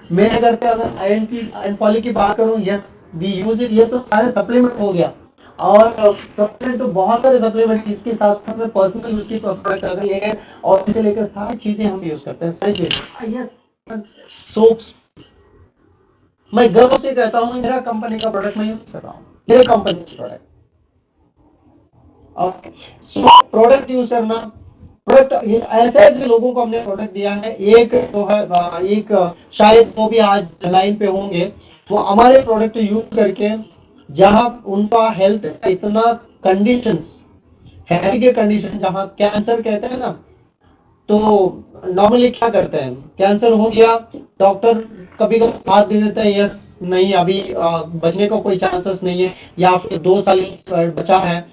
मेरे घर पे अगर आयरन फॉलिक की बात करूं, यस वी यूज इट। ये तो सारे सप्लीमेंट हो गया, और सप्लीमेंट तो बहुत सारे सप्लीमेंट, इसके साथ साथ में पर्सनल यूज की प्रोडक्ट अगर लेकर, और इसे लेकर सारी चीजें हम यूज करते हैं, सारी चीजें। यस, सोप्स, मैं गर्व से कहता हूँ मेरा कंपनी का प्रोडक्ट मैं यूज कर रहा हूँ, मेरे कंपनी का product. Okay, so product use करना, प्रोडक्ट ऐसे ऐसे लोगों को हमने प्रोडक्ट दिया है। एक तो है, एक शायद वो भी आज लाइन पे होंगे, वो हमारे प्रोडक्ट यूज करके जहां उनका हेल्थ इतना कंडीशंस, हेल्थ के कंडीशन, जहां कैंसर कहते हैं ना, तो नॉर्मली क्या करते हैं, कैंसर हो गया, डॉक्टर कभी कभी साथ दे देते हैं, यस नहीं अभी बचने का कोई चांसेस नहीं है, या फिर 2 साल बचा है।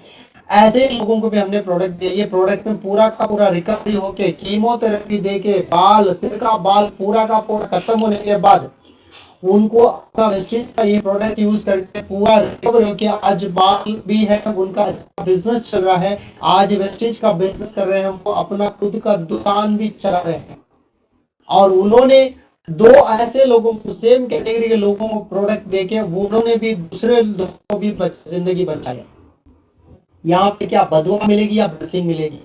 ऐसे लोगों को भी हमने प्रोडक्ट दिया। ये प्रोडक्ट में पूरा का पूरा रिकवरी होके, कीमोथेरेपी देके, बाल, सिर का बाल पूरा का पूरा खत्म होने के बाद उनको अपना वेस्टेज का ये प्रोडक्ट यूज करके पूरा रिकवर होके आज बाल भी है, उनका बिजनेस चल रहा है। आज वेस्टेज का बिजनेस कर रहे हैं, वो अपना खुद का दुकान भी चला रहे हैं। और उन्होंने 2 ऐसे लोगों को, सेम कैटेगरी के लोगों को प्रोडक्ट देके उन्होंने भी दूसरे लोगों को भी जिंदगी बचाई। यहाँ पे क्या बदुआ मिलेगी या ब्लेसिंग मिलेगी।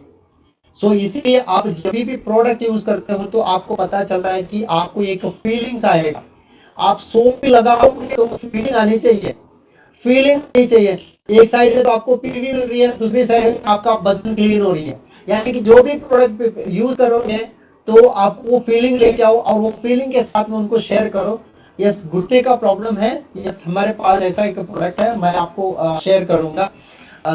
सो इसीलिए आप जब भी प्रोडक्ट यूज करते हो तो आपको पता चल रहा है कि आपको एक फीलिंग्स आएगा। आप सोप भी लगाओगे तो फीलिंग आनी चाहिए, फीलिंग नहीं चाहिए। एक साइड में तो आपको पीली मिल रही है, दूसरी साइड में आपका बदन क्लीन हो रही है। यानी कि जो भी प्रोडक्ट यूज करोगे तो आप वो फीलिंग लेके आओ, और वो फीलिंग के साथ में उनको शेयर करो। यस, घुटने का प्रॉब्लम है, यस हमारे पास ऐसा एक प्रोडक्ट है, मैं आपको शेयर करूंगा।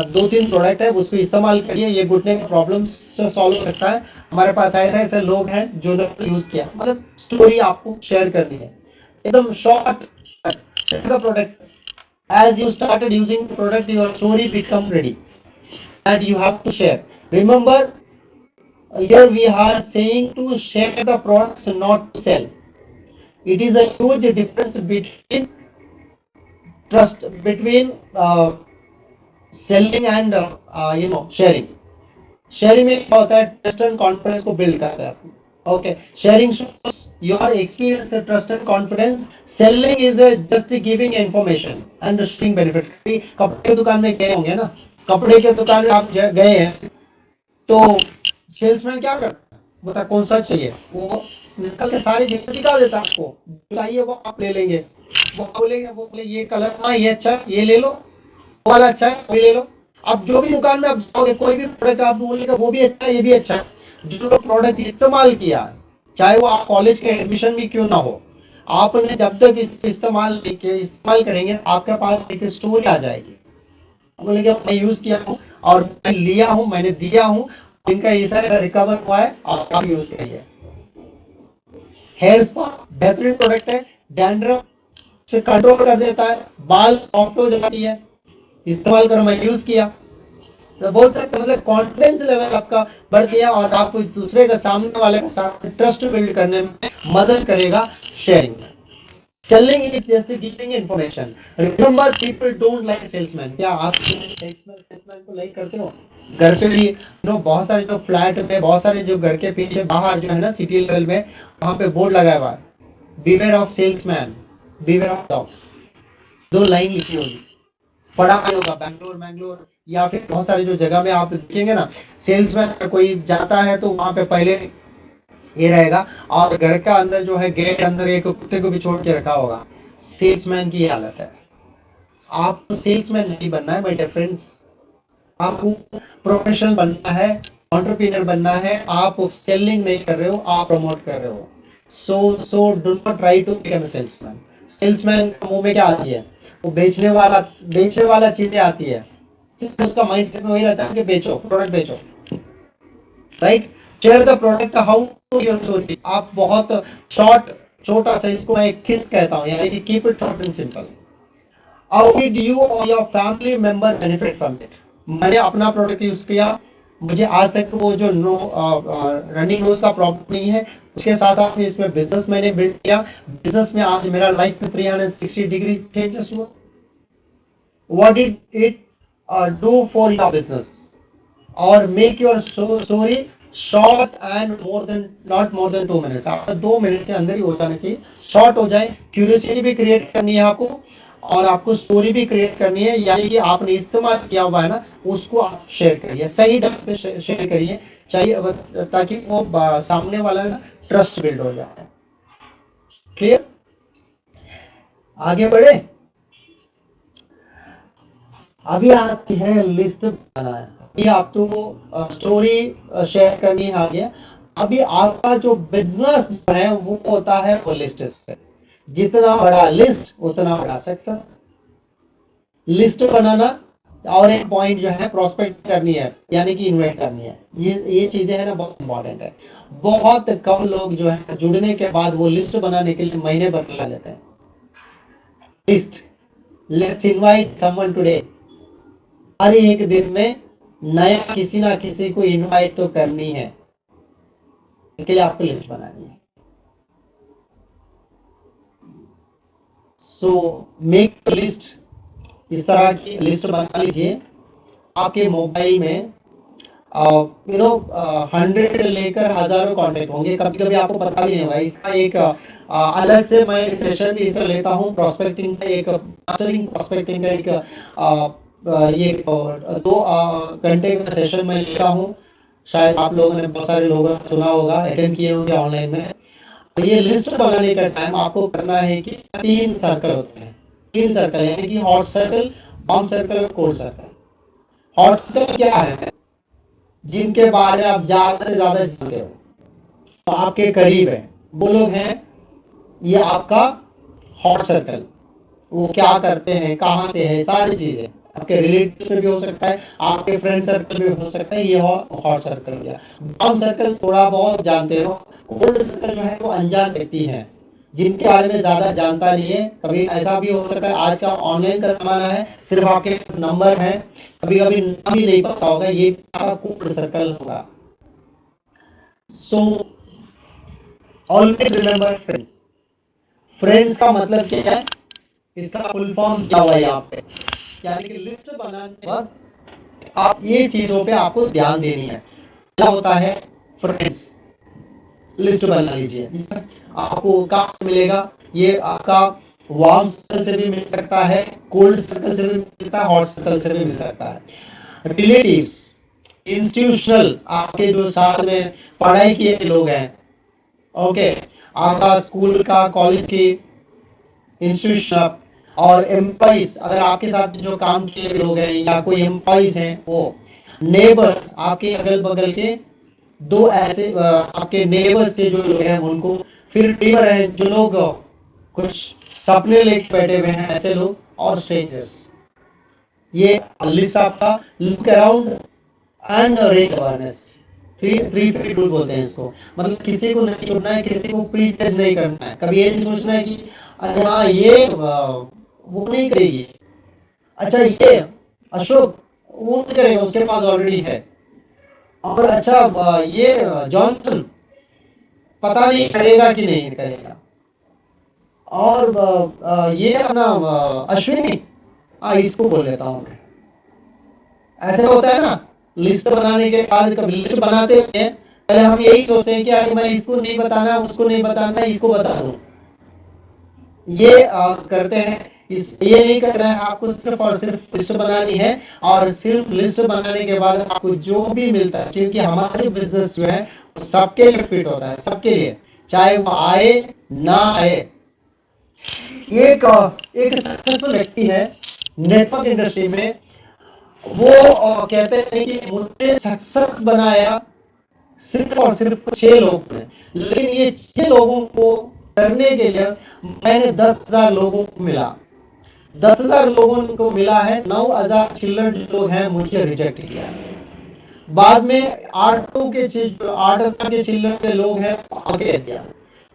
2-3 प्रोडक्ट है, उसको इस्तेमाल करिए, ये घुटने के प्रॉब्लम से सॉल्व करता है। हमारे पास ऐसे ऐसे लोग हैं जो यूज किया, मतलब स्टोरी आपको शेयर करनी है एकदम short the product. as you started using the product, your story become ready and you have to share. Remember, here we are saying to share the products, not to sell. It is a huge difference between trust, between selling and sharing. Sharing में क्या होता है, trust and confidence को build करता है। Okay, sharing shows your experience, trust and confidence. Selling is just giving information and sharing benefits. कपड़े की दुकान में गए होंगे ना, कपड़े की दुकान में आप गए हैं, तो सेल्समैन क्या करता है, बता कौन सा चाहिए, वो निकल के सारी चीजें दिखा देता है आपको, जो चाहिए वो आप ले लेंगे। वो बोलेंगे, वो बोले ये कलर ना ये अच्छा है, ये ले लो, वो वाला अच्छा है, ये ले लो। अब जो भी दुकान में आप जाओगे, कोई भी प्रोडक्ट आप बोलेगा वो भी अच्छा है, ये भी अच्छा है। जो प्रोडक्ट इस्तेमाल किया, चाहे वो आप कॉलेज के एडमिशन भी क्यों ना हो, आपने जब तक इस्तेमाल करेंगे, आपके पास एक स्टोरी आ जाएगी। बोलेंगे मैं यूज किया हूँ और मैं लिया हूँ, मैंने दिया हूँ, इनका ऐसा ऐसा रिकवर हुआ है, आप यूज करिए। हेयर स्पा बेहतरीन प्रोडक्ट है, डैंड्रफ से कंट्रोल कर देता है, बाल सॉफ्ट हो जाती है, इस्तेमाल करो, मैं यूज किया। तो बोल सकते मतलब कॉन्फिडेंस लेवल आपका बढ़ गया और आपको दूसरे का, सामने वाले के साथ ट्रस्ट बिल्ड करने में मदद करेगा शेयरिंग में। Selling is just giving information. Remember, people don't like salesman. क्या आप सेल्समैन को लाइक करते हो? घर पे भी बहुत सारे जो फ्लैट में, बहुत सारे जो घर के पीछे बाहर जो है ना सिटी लेवल में, वहां पे बोर्ड लगाया हुआ है, beware of salesman, beware of dogs. दो लाइन लिखी होगी, पढ़ा होगा, बैंगलोर बैंगलोर या फिर बहुत सारे जो जगह में आप देखेंगे ना, सेल्समैन कोई जाता है तो वहां पे पहले ये रहेगा, और घर का अंदर जो है गेट अंदर एक कुत्ते को भी छोड़ के रखा होगा। सेल्समैन की हालत है। आपको सेल्समैन नहीं बनना है माय डियर फ्रेंड्स, आपको प्रोफेशनल बनना है, एंटरप्रेन्योर बनना है। आप सेलिंग नहीं कर रहे हो, आप प्रमोट कर रहे हो। So do not try to become a salesman. Salesman के मुंह में क्या आती है, वो बेचने वाला चीजें आती है, सिर्फ उसका माइंडसेट में वही रहता है कि बेचो, प्रोडक्ट बेचो, right. Share the product, how to your story. आप बहुत शॉर्ट, छोटा सा, इसको मैं एक किस कहता हूँ, यानी कि keep it short and simple. How did you और your family member benefit from it. मैंने अपना प्रोडक्ट यूज किया, मुझे आज तक वो जो रनिंग नोज का प्रॉब्लम नहीं है। उसके साथ साथ में इसमें बिजनेस मैंने बिल्ड किया, बिजनेस में आज मेरा लाइफ में 360 डिग्री चेंजेस हुआ। What did it do for your business, और make your story short and more than, not more than 2 minutes. आपका 2 मिनट से अंदर ही हो जाना चाहिए, शॉर्ट हो जाए। क्यूरियोसिटी भी क्रिएट करनी है आपको, और आपको स्टोरी भी क्रिएट करनी है, यानी कि आपने इस्तेमाल किया हुआ है ना, उसको आप शेयर करिए, सही ढंग पे शेयर करिए, चाहिए ताकि वो सामने वाला ना ट्रस्ट बिल्ड हो जाए। क्लियर, आगे बढ़े। अभी आपकी है लिस्ट बनाना है, अभी आपको स्टोरी शेयर करनी है आगे। अभी आपका जो बिजनेस है वो होता है वो लिस्ट से, जितना बड़ा लिस्ट उतना बड़ा सक्सेस। लिस्ट बनाना, और एक पॉइंट जो है प्रोस्पेक्ट करनी है, यानी कि इन्वेस्ट करनी है। ये चीजें है ना बहुत इंपॉर्टेंट है। बहुत कम लोग जो है जुड़ने के बाद वो लिस्ट बनाने के लिए महीने भर लगा लेते हैं। List, let's invite someone today. हर एक दिन में नया किसी ना किसी को इनवाइट तो करनी है, इसके लिए आपको लिस्ट बनानी है। सो मेक लिस्ट, इस तरह की लिस्ट बना लीजिए आपके मोबाइल में। 100 से लेकर हजारों कॉन्टेक्ट होंगे, कभी कभी आपको पता भी नहीं होगा। इसका एक अलग से मैं सेशन भी इसका लेता हूँ, प्रोस्पेक्टिंग का एक, मास्टरिंग प्रोस्पेक्टिंग का एक ये 2 घंटे का सेशन मैं लेता हूँ। शायद आप लोगों ने, बहुत सारे लोगों ने सुना होगा, अटेंड किए होंगे ऑनलाइन में। तो ये लिस्ट बनाने का टाइम आपको करना है कि 3 सर्कल होते हैं, 3 सर्कल, यानी कि हॉट सर्कल, बॉम्ब सर्कल और कोल्ड सर्कल। हॉट सर्कल क्या है, जिनके बारे में आप ज्यादा से ज्यादा जानते हो, तो आपके करीब है, वो लोग हैं, ये आपका हॉट सर्कल। वो क्या करते हैं, कहाँ से है, सारी चीजें आपके रिलेटिव में भी हो सकता है, आपके फ्रेंड सर्कल में हो सकता है। ये हॉट सर्कल हो गया। बॉम्ब सर्कल थोड़ा बहुत जानते हो। कोल्ड सर्कल जो है वो अनजान व्यक्ति है, जिनके बारे में ज्यादा जानता नहीं है। कभी ऐसा भी हो सकता है, आज का ऑनलाइन का जमाना है, सिर्फ आपके पास नंबर है, कभी कभी नाम भी नहीं पता होगा, ये आपका कोल्ड सर्कल होगा। So always remember friends. Friends का मतलब क्या है, इसका फुल फॉर्म क्या हुआ यहाँ पे, यानी कि लिस्ट बनाने के वक्त आप ये चीजों पे आपको ध्यान देनी है। पहला होता है फ्रेंड्स, लिस्ट बना लीजिए। आपको कहाँ से मिलेगा? ये आपका वार्म सर्कल से भी मिल सकता है, कोल्ड सर्कल से भी मिल सकता है, हॉट सर्कल से भी मिल सकता है। रिलेटिव्स, इंस्टीट्यूशनल, आपके जो साथ में पढ़ाई किए लोग हैं, ओके, आपका स्कूल का, कॉलेज की इंस्टीट्यूशन, और एम्प्लॉइज, अगर आपके साथ जो काम किए लोग हैं या कोई एम्प्लॉइज हैं वो। नेबर्स, आपके अगल बगल के दो ऐसे आपके नेबर्स के जो लोग हैं उनको। फिर ड्रीमर है, जो लोग कुछ सपने लेके बैठे हुए हैं ऐसे लोग, और स्ट्रेंजर्स। ये लिस्ट आपका look around and raise awareness, three feet rule बोलते हैं इसको। मतलब किसी को नहीं छोड़ना है, किसी को प्री जज नहीं करना है। कभी ये नहीं सोचना है कि अरे हाँ ये वो नहीं करेगी, अच्छा ये अशोक वो नहीं करेगा, उसके पास ऑलरेडी है, और अच्छा ये जॉनसन पता नहीं करेगा कि नहीं करेगा, और ये अपना अश्विनी, इसको बोल लेता हूँ मैं। ऐसा होता है ना, लिस्ट बनाने के बाद कभी लिस्ट बनाते हैं पहले हम यही सोचते हैं कि अरे मैं इसको नहीं बताना, उसको नहीं बताना, इसको बता दूं। ये करते हैं। ये नहीं करना है, आपको सिर्फ और सिर्फ लिस्ट बनानी है, और सिर्फ लिस्ट बनाने के बाद आपको जो भी मिलता है, क्योंकि हमारे बिजनेस जो है वो सबके लिए फिट होता है, सबके लिए, चाहे वो आए ना आए। एक सक्सेसफुल व्यक्ति है नेटवर्क इंडस्ट्री में, वो कहते हैं कि मुझे सक्सेस बनाया सिर्फ और सिर्फ 6 लोग ने, लेकिन ये 6 लोगों को करने के लिए मैंने 10,000 लोगों को मिला, 10,000 लोगों को मिला है, 9,000 चिल्लर जो लोग हैं मुझे रिजेक्ट किया। बाद में 8,000 के चिल्लर के लोग हैं आगे दिया।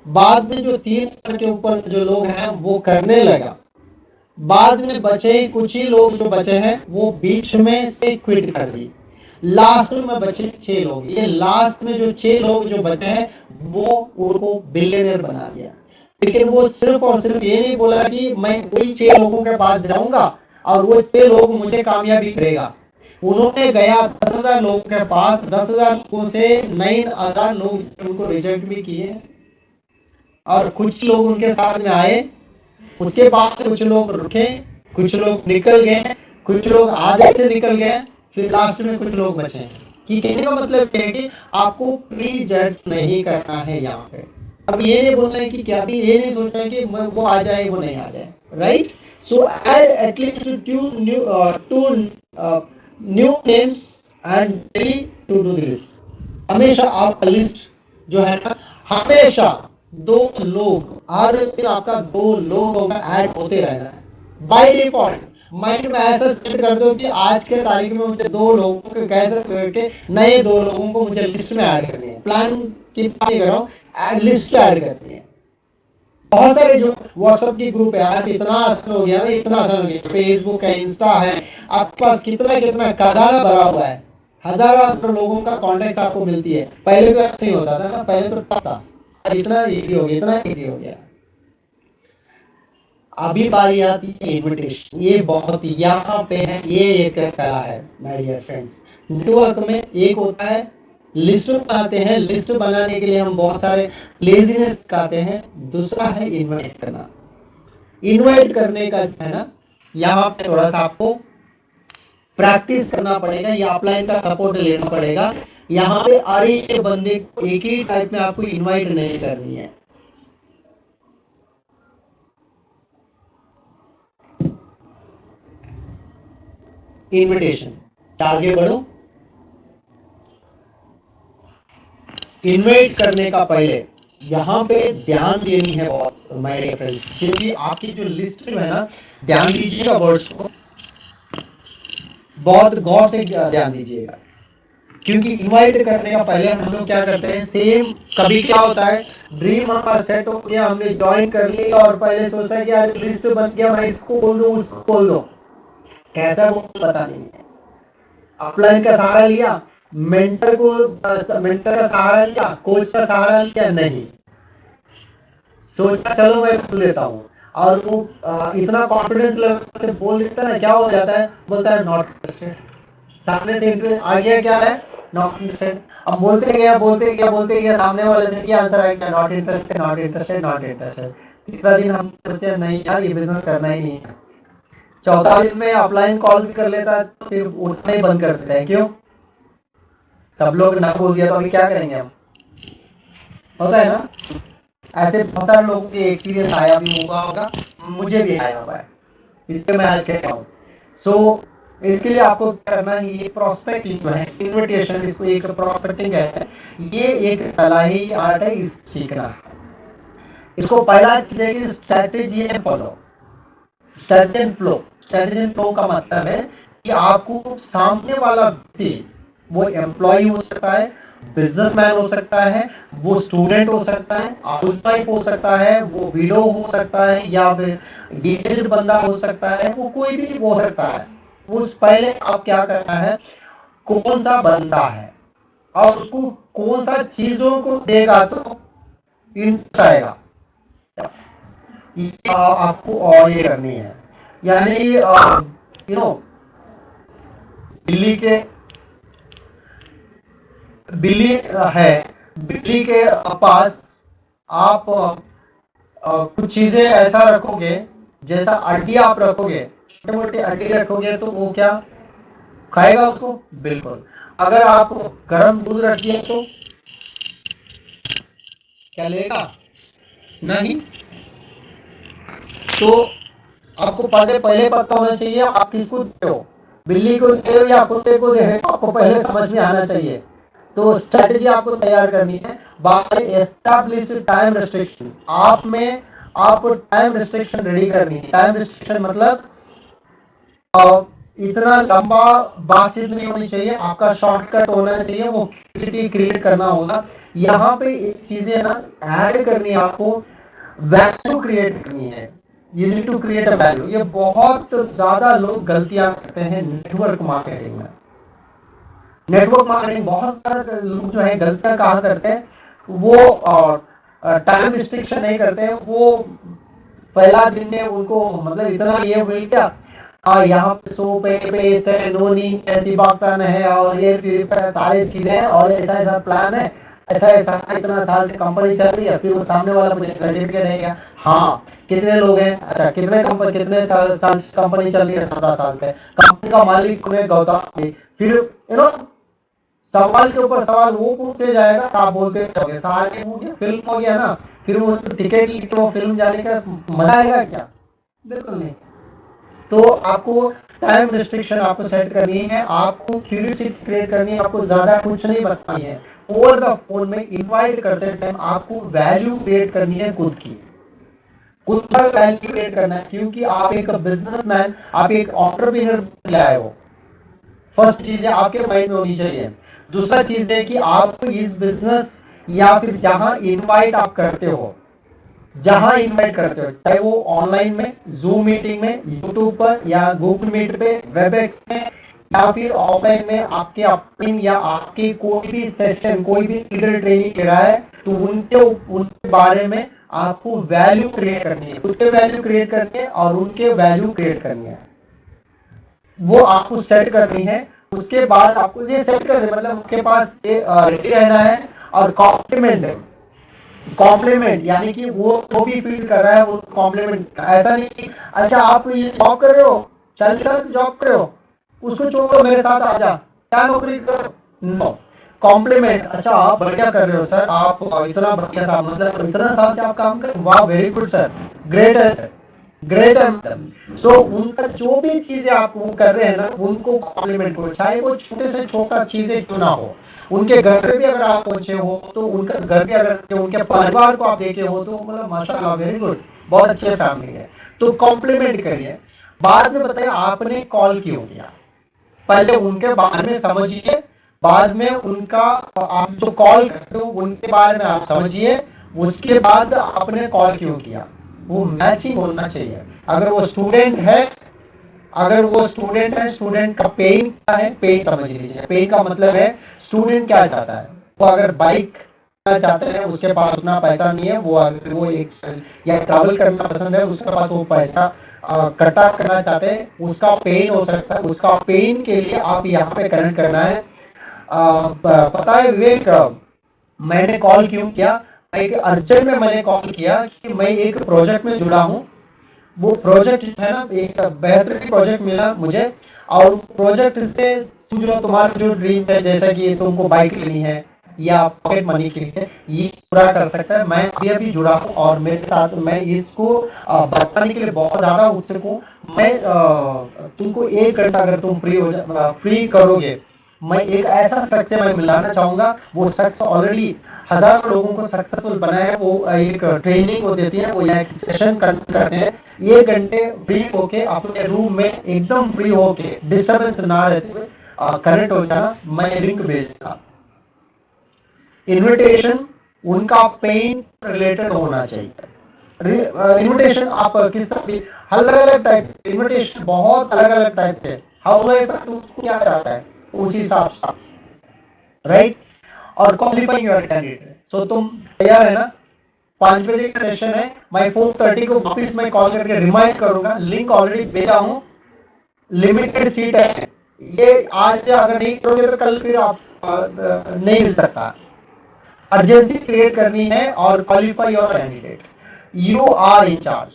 बाद में जो 3,000 के ऊपर जो लोग हैं वो करने लगा। बाद में बचे कुछ ही लोग, जो बचे हैं वो बीच में से क्विट कर दिए। लास्ट में बचे 6 लोग। ये लास्ट में जो 6 लोग जो बचे हैं वो उनको बिलियनर बना दिया। लेकिन वो सिर्फ और सिर्फ ये नहीं बोला कि मैं वही 6 लोगों के पास जाऊंगा और वो 6 लोग मुझे कामयाबी करेगा। उन्होंने गया 10,000 लोगों के पास, 10,000 लोगों से 9,000 लोग उनको रिजेक्ट भी किए, और कुछ लोग उनके साथ में आए। उसके बाद कुछ लोग रुके, कुछ लोग निकल गए, कुछ लोग आधे से निकल गए, फिर लास्ट में कुछ लोग बचे। कि कहने का मतलब है कि आपको प्री जज नहीं करना है यहाँ पे। अब ये नहीं बोलना है कि क्या, अभी ये नहीं सोचना है कि वो आ जाए वो नहीं आ जाए, right? So at least two new names and daily to do this. हमेशा आपका लिस्ट जो है ना, हमेशा 2 लोग, हर दिन आपका 2 लोगों का ऐड होते रहना है बाय डिफॉल्ट। माइंड में ऐसा सेट कर दो कि आज के तारीख में मुझे 2 लोगों को कैसे करके, नए 2 लोगों को मुझे लिस्ट में ऐड करनी है। प्लान की बात नहीं कर रहा हूँ, ऐड लिस्ट ऐड करनी है। बहुत सारे जो व्हाट्सएप की ग्रुप है, आज इतना आसान हो गया ना, इतना आसान हो गया, फेसबुक है, इंस्टा है, आपके पास कितना कितना खजाना भरा हुआ है, हजारों लोगों का कॉन्टेक्ट आपको मिलती है। पहले तो ऐसा नहीं होता था ना, पहले तो टफ था, इतना इजी हो गया, इतना इजी हो गया। अभी बारी आती है इन्विटेशन। ये बहुत यहाँ पे है, ये एक कला है माय डियर फ्रेंड्स। नेटवर्क में एक होता है लिस्ट बनाते हैं, लिस्ट बनाने के लिए हम बहुत सारे लेजीनेस सिखाते हैं। दूसरा है इनवाइट करना। इनवाइट करने का जो है ना, यहाँ पे थोड़ा सा आपको प्रैक्टिस करना पड़ेगा, या अपलाइन का सपोर्ट लेना पड़ेगा। यहाँ पे अरे ये बंदे को एक ही टाइप में आपको इनवाइट नहीं करनी है। इनविटेशन, आगे बढ़ो। इन्वाइट करने का पहले यहाँ पे ध्यान देनी है बहुत माय डियर फ्रेंड्स, क्योंकि आपकी जो लिस्ट जो है ना, ध्यान दीजिएगा वर्ड्स को, बहुत गौर से ध्यान दीजिएगा। क्योंकि इनवाइट करने का पहले हम लोग क्या करते हैं, सेम कभी क्या होता है, ड्रीम हमारा सेट हो गया, हमने ज्वाइन कर लिया और पहले सोचता है कि यार लिस्ट बन गया, मैं इसको बोल दूं उसको बोल दूं, कैसा वो पता नहीं है। अपलाइन का सहारा लिया, मेंटर का सहारा लिया, कोच का सहारा लिया, नहीं सोचा चलो मैं बोल देता हूँ, और वो इतना कॉन्फिडेंस लेवल से बोल देता है ना, क्या हो जाता है, बोलता है नॉट इंटरेस्टेड। सामने से इंटरेस्ट आ गया, क्या है, नॉट इंटरेस्टेड। अब बोलते गया सामने वाले से क्या आंसर आएगा, not interested not interested not interested. तीसरा दिन हम सोचते नहीं यार ये बिजनेस करना ही नहीं है। चौथा दिन में अपलाइन कॉल भी कर लेता है तो फिर उठना ही बंद कर देता है। क्यों? सब लोग ना बोल दिया तो अभी क्या करेंगे हम, होता है ना। ऐसे बहुत सारे लोगों के एक्सपीरियंस आया भी हुआ होगा, मुझे भी आया हुआ है, इसलिए मैं आज कह रहा हूँ। सो इसके लिए आपको क्या करना है, ये प्रोस्पेक्टिंग जो है, इन्विटेशन, इसको एक प्रोस्पेक्टिंग है, ये एक कला ही आर्ट है, इसको सीखना है। इसको पहला चीज है कि strategy and follow, strategy and flow. Strategy and flow का मतलब है कि आपको सामने वाला व्यक्ति, वो एम्प्लॉय हो सकता है, बिजनेसमैन हो सकता है, वो स्टूडेंट हो सकता है, हाउसवाइफ हो सकता है, वो विडो हो सकता है, या फिर एजेड बंदा हो सकता है, वो कोई भी हो सकता है। उस पहले आप क्या करना है, कौन सा बंदा है और उसको कौन सा चीजों को देगा तो इंटरेस्ट आएगा, ये आपको और ये करनी है। यानी यू नो बिल्ली के बिल्ली है, बिल्ली के पास आप कुछ चीजें ऐसा रखोगे, जैसा अड्डी आप रखोगे, छोटे मोटे अड्डी रखोगे तो वो क्या खाएगा उसको, बिल्कुल। अगर आप गर्म दूध रख दिए तो क्या लेगा, नहीं। तो आपको पहले पहले पता होना चाहिए आप किसको दे हो, बिल्ली को दे हो या कुत्ते को दे हो, आपको पहले समझ में आना चाहिए। तो स्ट्रेटेजी आपको तैयार करनी है बाय एस्टैब्लिश टाइम रिस्ट्रिक्शन। आप में आप टाइम रिस्ट्रिक्शन रेडी करनी है। टाइम रिस्ट्रिक्शन मतलब इतना लंबा बातचीत नहीं होनी चाहिए, आपका शॉर्टकट होना चाहिए, वो क्यूरियोसिटी क्रिएट करना होगा। यहाँ पे एक चीजें ना ऐड करनी है आपको, वैल्यू क्रिएट करनी है। You need to create a value. ये बहुत ज्यादा लोग गलतियां करते हैं नेटवर्क मार्केटिंग में। नेटवर्क मार्केटिंग बहुत सारे लोग जो है गलतियां कहा करते हैं, वो टाइम रिस्ट्रिक्शन नहीं करते हैं। वो पहला दिन में उनको मतलब इतना ये मिल गया, यहाँ पे सो पे पेस्ट है, नो नींद, ऐसी बागतान है और ये सारी चीजें हैं और ऐसा ऐसा प्लान है, ऐसा ऐसा इतना साल से कंपनी चल रही है। फिर वो सामने वाला मुझे सर्टिफिकेट है क्या, हाँ कितने लोग हैं, अच्छा कितने कंपनी, कितने साल कंपनी चल रही है, 17 साल से, कंपनी का मालिक कौन है, गौतम। फिर यू नो सवाल के ऊपर सवाल वो पूछते जाएगा, आप बोलते जाओगे, सारे हो गया, फिल्म हो गया ना। फिर वो टिकट लेके वो फिल्म जाने का मजा आएगा क्या, बिल्कुल नहीं। तो आपको टाइम रिस्ट्रिक्शन आपको सेट करनी है, आपको क्यूरियोसिटी क्रिएट करनी है, आपको ज्यादा कुछ नहीं बतानी है। ओवर द फोन में इनवाइट करते टाइम आपको वैल्यू क्रिएट करनी है, खुद की, खुद का वैल्यू क्रिएट करना है, क्योंकि आप एक बिजनेसमैन, आप एक एंटरप्रेन्योर लाए हो। फर्स्ट चीज है आपके माइंड में होनी चाहिए। दूसरा चीज है कि आप इस बिजनेस या फिर जहां इनवाइट आप करते हो, जहां इनवाइट करते हो, चाहे वो ऑनलाइन में, जूम मीटिंग में, यूट्यूब पर या गूगल मीट पे, वेबएक्स में, या फिर ऑफलाइन में आपके अपनी या आपके कोई भी सेशन, कोई भी लीडर ट्रेनिंग ले रहा है, तो उनके बारे में आपको वैल्यू क्रिएट करनी है, खुद के वैल्यू क्रिएट करनी है और उनके वैल्यू क्रिएट करनी है, वो आपको सेट करनी है। उसके बाद आपको ये सेट करनी है, मतलब उनके पास रेडी रहना है। और कॉम्प्लीमेंट है, कॉम्प्लीमेंट यानी कि वो तो भी फील कर रहा है, वो कॉम्प्लीमेंट, ऐसा नहीं कि अच्छा आप ये जॉब कर रहे हो, 40 साल से जॉब कर रहे हो, उसको छोड़ो मेरे साथ आ जा, क्या नौकरी करो, नो। कॉम्प्लीमेंट, अच्छा आप बढ़िया कर रहे हो सर, आप इतना बढ़िया सा, मतलब इतना साल से आप काम कर, वाह वेरी गुड सर, ग्रेट है सर, ग्रेट है। सो उनका जो भी चीजें आप वो कर रहे हैं ना, उनको कॉम्प्लीमेंट करो, चाहे वो छोटे से छोटा चीजें क्यों ना हो। उनके घर पे भी अगर आप पहुंचे हो तो उनका घर पे अगर उनके परिवार को आप देखे हो तो मतलब माशाल्लाह वेरी गुड, बहुत अच्छे फैमिली है, तो कॉम्प्लीमेंट करिए। बाद में बताइए आपने कॉल क्यों किया, पहले उनके बारे में समझिए, बाद में उनका आप जो कॉल करते हो उनके बारे में आप समझिए, उसके बाद आपने कॉल क्यों किया, वो मैचिंग होना चाहिए। अगर वो स्टूडेंट है, अगर वो स्टूडेंट है, स्टूडेंट का पेन क्या है, पेन समझ लीजिए। पेन का मतलब है स्टूडेंट क्या चाहता है, वो अगर बाइक चाहते हैं, उसके पास उतना पैसा नहीं है, वो अगर वो एक या ट्रैवल करना पसंद है, उसके पास वो पैसा कट ऑफ करना चाहते हैं, उसका पेन हो सकता है, उसका पेन के लिए आप यहाँ पे कनेक्ट करना है। पता है विवेक, मैंने कॉल क्यों किया? एक अर्जेंट में मैंने कॉल किया कि मैं एक प्रोजेक्ट में जुड़ा हूँ। वो प्रोजेक्ट जो है ना, एक बेहतरीन प्रोजेक्ट मिला मुझे, और प्रोजेक्ट से जो तुम्हारा जो ड्रीम है, जैसे कि तुमको बाइक लेनी है या पॉकेट मनी के लिए, ये पूरा कर सकता है। मैं अभी अभी जुड़ा हूँ और मेरे साथ मैं इसको बताने के लिए बहुत ज्यादा उत्सुक हूँ। मैं तुमको 1 घंटा अगर तुम फ्री करोगे, मैं एक ऐसा शख्स से मैं मिलाना चाहूंगा। वो शख्स ऑलरेडी हजारों लोगों को सक्सेसफुल बनाया है। वो एक ट्रेनिंग को देती है, वो यहाँ एक सेशन कंडक्ट करते हैं। 1 घंटे फ्री होके अपने रूम में एकदम फ्री होके, डिस्टर्बेंस ना रहते हुए कनेक्ट हो जाना। मैं लिंक भेजना, इनविटेशन उनका पेन रिलेटेड होना चाहिए। इनविटेशन आप किस तरह की, अलग अलग टाइप इनविटेशन, बहुत अलग अलग टाइप के। हाउएवर तुम क्या चाहता है उस हिसाब से, राइट। और क्वालिफाइंग योर कैंडिडेट। सो तुम तैयार है ना? 5 बजे का सेशन है। मैं 4:30 को वापिस मैं कॉल करके रिमाइंड करूंगा। लिंक ऑलरेडी भेजा हूं, लिमिटेड सीट है। ये आज अगर नहीं करोगे तो कल फिर आप नहीं मिल सकता। अर्जेंसी क्रिएट करनी है और qualify your candidate. You are in charge.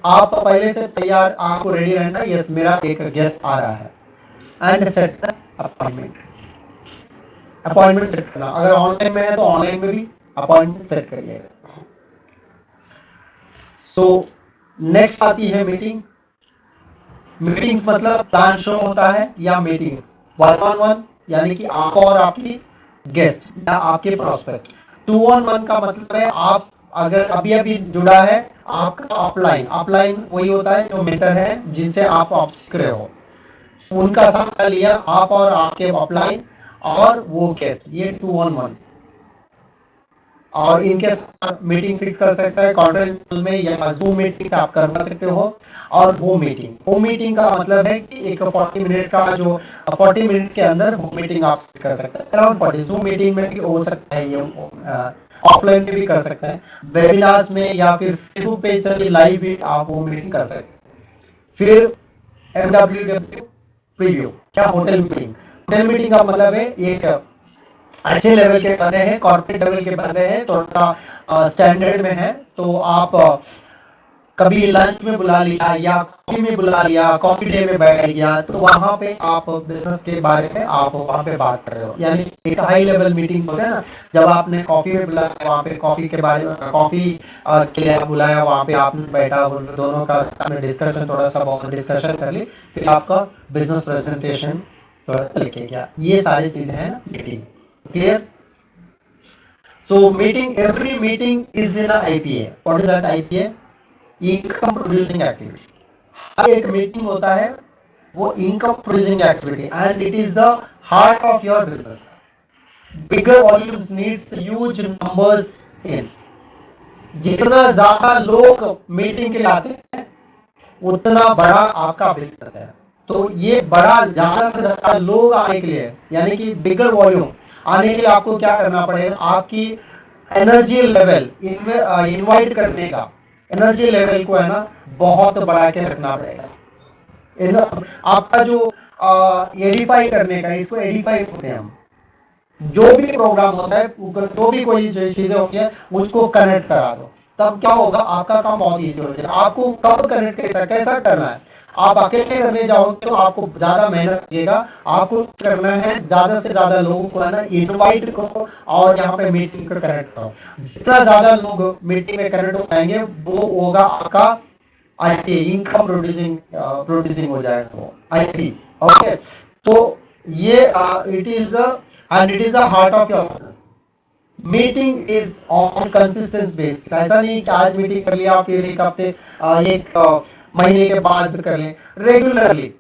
आप पहले से तैयार, आपको रेडी रहना। यस, मेरा एक गेस्ट आ रहा है, and set the appointment. Appointment set करना, अगर ऑनलाइन में है तो ऑनलाइन में भी अपॉइंटमेंट सेट करिए। सो नेक्स्ट आती है मीटिंग। मीटिंग्स मतलब प्लान शो होता है, या मीटिंग्स 1-on-1, यानी कि आप और आपकी गेस्ट या आपके प्रोस्पेक्ट। 2-on-1 का मतलब है आप अगर अभी अभी जुड़ा है, आपका अपलाइन। अपलाइन वही होता है जो मेंटर है, जिनसे आप सीख रहे हो, उनका साथ लिया आप और आपके अपलाइन और वो गेस्ट, ये 2-on-1। और इनके साथ मीटिंग फिक्स कर सकता है कॉन्फ्रेंस में या जूम मीटिंग से आप करवा सकते हो। और वो मीटिंग का मतलब है कि एक 40 मिनट का, जो 40 मिनट के अंदर वो मीटिंग आप कर सकते हैं। अराउंड 40 जूम मीटिंग में भी हो सकता है, ये ऑफलाइन में भी कर सकते हैं, वेबिनार्स में या फिर फेसबुक पेज से लाइव भी आप वो मीटिंग कर सकते हैं। फिर MWW प्रीव्यू, क्या होटल मीटिंग। होटल मीटिंग का मतलब है एक अच्छे लेवल के बंदे हैं, कॉर्पोरेट लेवल के बंदे हैं, थोड़ा सा स्टैंडर्ड में है, तो आप कभी लंच में बुला लिया या कॉफी में बुला लिया, कॉफी डे में बैठ गया, तो वहां पे आप बिजनेस के बारे में आप वहां पे बात कर रहे हो। यानी एक हाई लेवल मीटिंग होता है ना, जब आपने कॉफी में बुलाया, वहां पे कॉफी के बारे में, कॉफी के लिए बुलाया, वहां पे आपने बैठा, दोनों का डिस्कशन, थोड़ा सा बहुत डिस्कशन कर ली, फिर आपका बिजनेस प्रेजेंटेशन लेके गया। ये सारी चीजें हैं meeting. Clear? So meeting, every meeting is in a IPA. What is that IPA? Income producing activity. हर एक मीटिंग होता है वो income producing activity, and it is the heart of your business. Bigger volumes needs huge numbers in. जितना ज्यादा लोग meeting के लिए आते हैं, उतना बड़ा आपका बिजनेस है। तो ये बड़ा, ज्यादा से ज्यादा लोग आने के लिए, यानी कि बिगर वॉल्यूम आने के लिए आपको क्या करना पड़ेगा? आपकी एनर्जी लेवल, इनवाइट करने का एनर्जी लेवल को है ना बहुत बढ़ा के रखना पड़ेगा। आपका जो एडिफाई करने का, इसको एडिफाई करते हैं हम। जो भी प्रोग्राम होता है, जो भी कोई चीजें होती है, उसको कनेक्ट करा दो, तब क्या होगा? आपका काम बहुत ईजी हो जाएगा। आपको कब कनेक्ट कैसा करना है? आप अकेले करने जाओगे तो आपको ज्यादा मेहनत लगेगा। आपको करना है ज्यादा से ज्यादा लोगों को है ना इनवाइट करो और यहाँ पे मीटिंग को कनेक्ट करो। जितना ज्यादा लोग मीटिंग में कनेक्ट हो जाएंगे, वो होगा आपका आईटी, इनकम प्रोड्यूसिंग हो जाएगा वो आईटी। ओके, तो ये it is and it is the heart of your business. Meeting is on consistent basis. ऐसा नहीं कि आज मीटिंग कर लिया फिर एक हफ्ते, एक महीने के बाद कर लें। रेगुलरली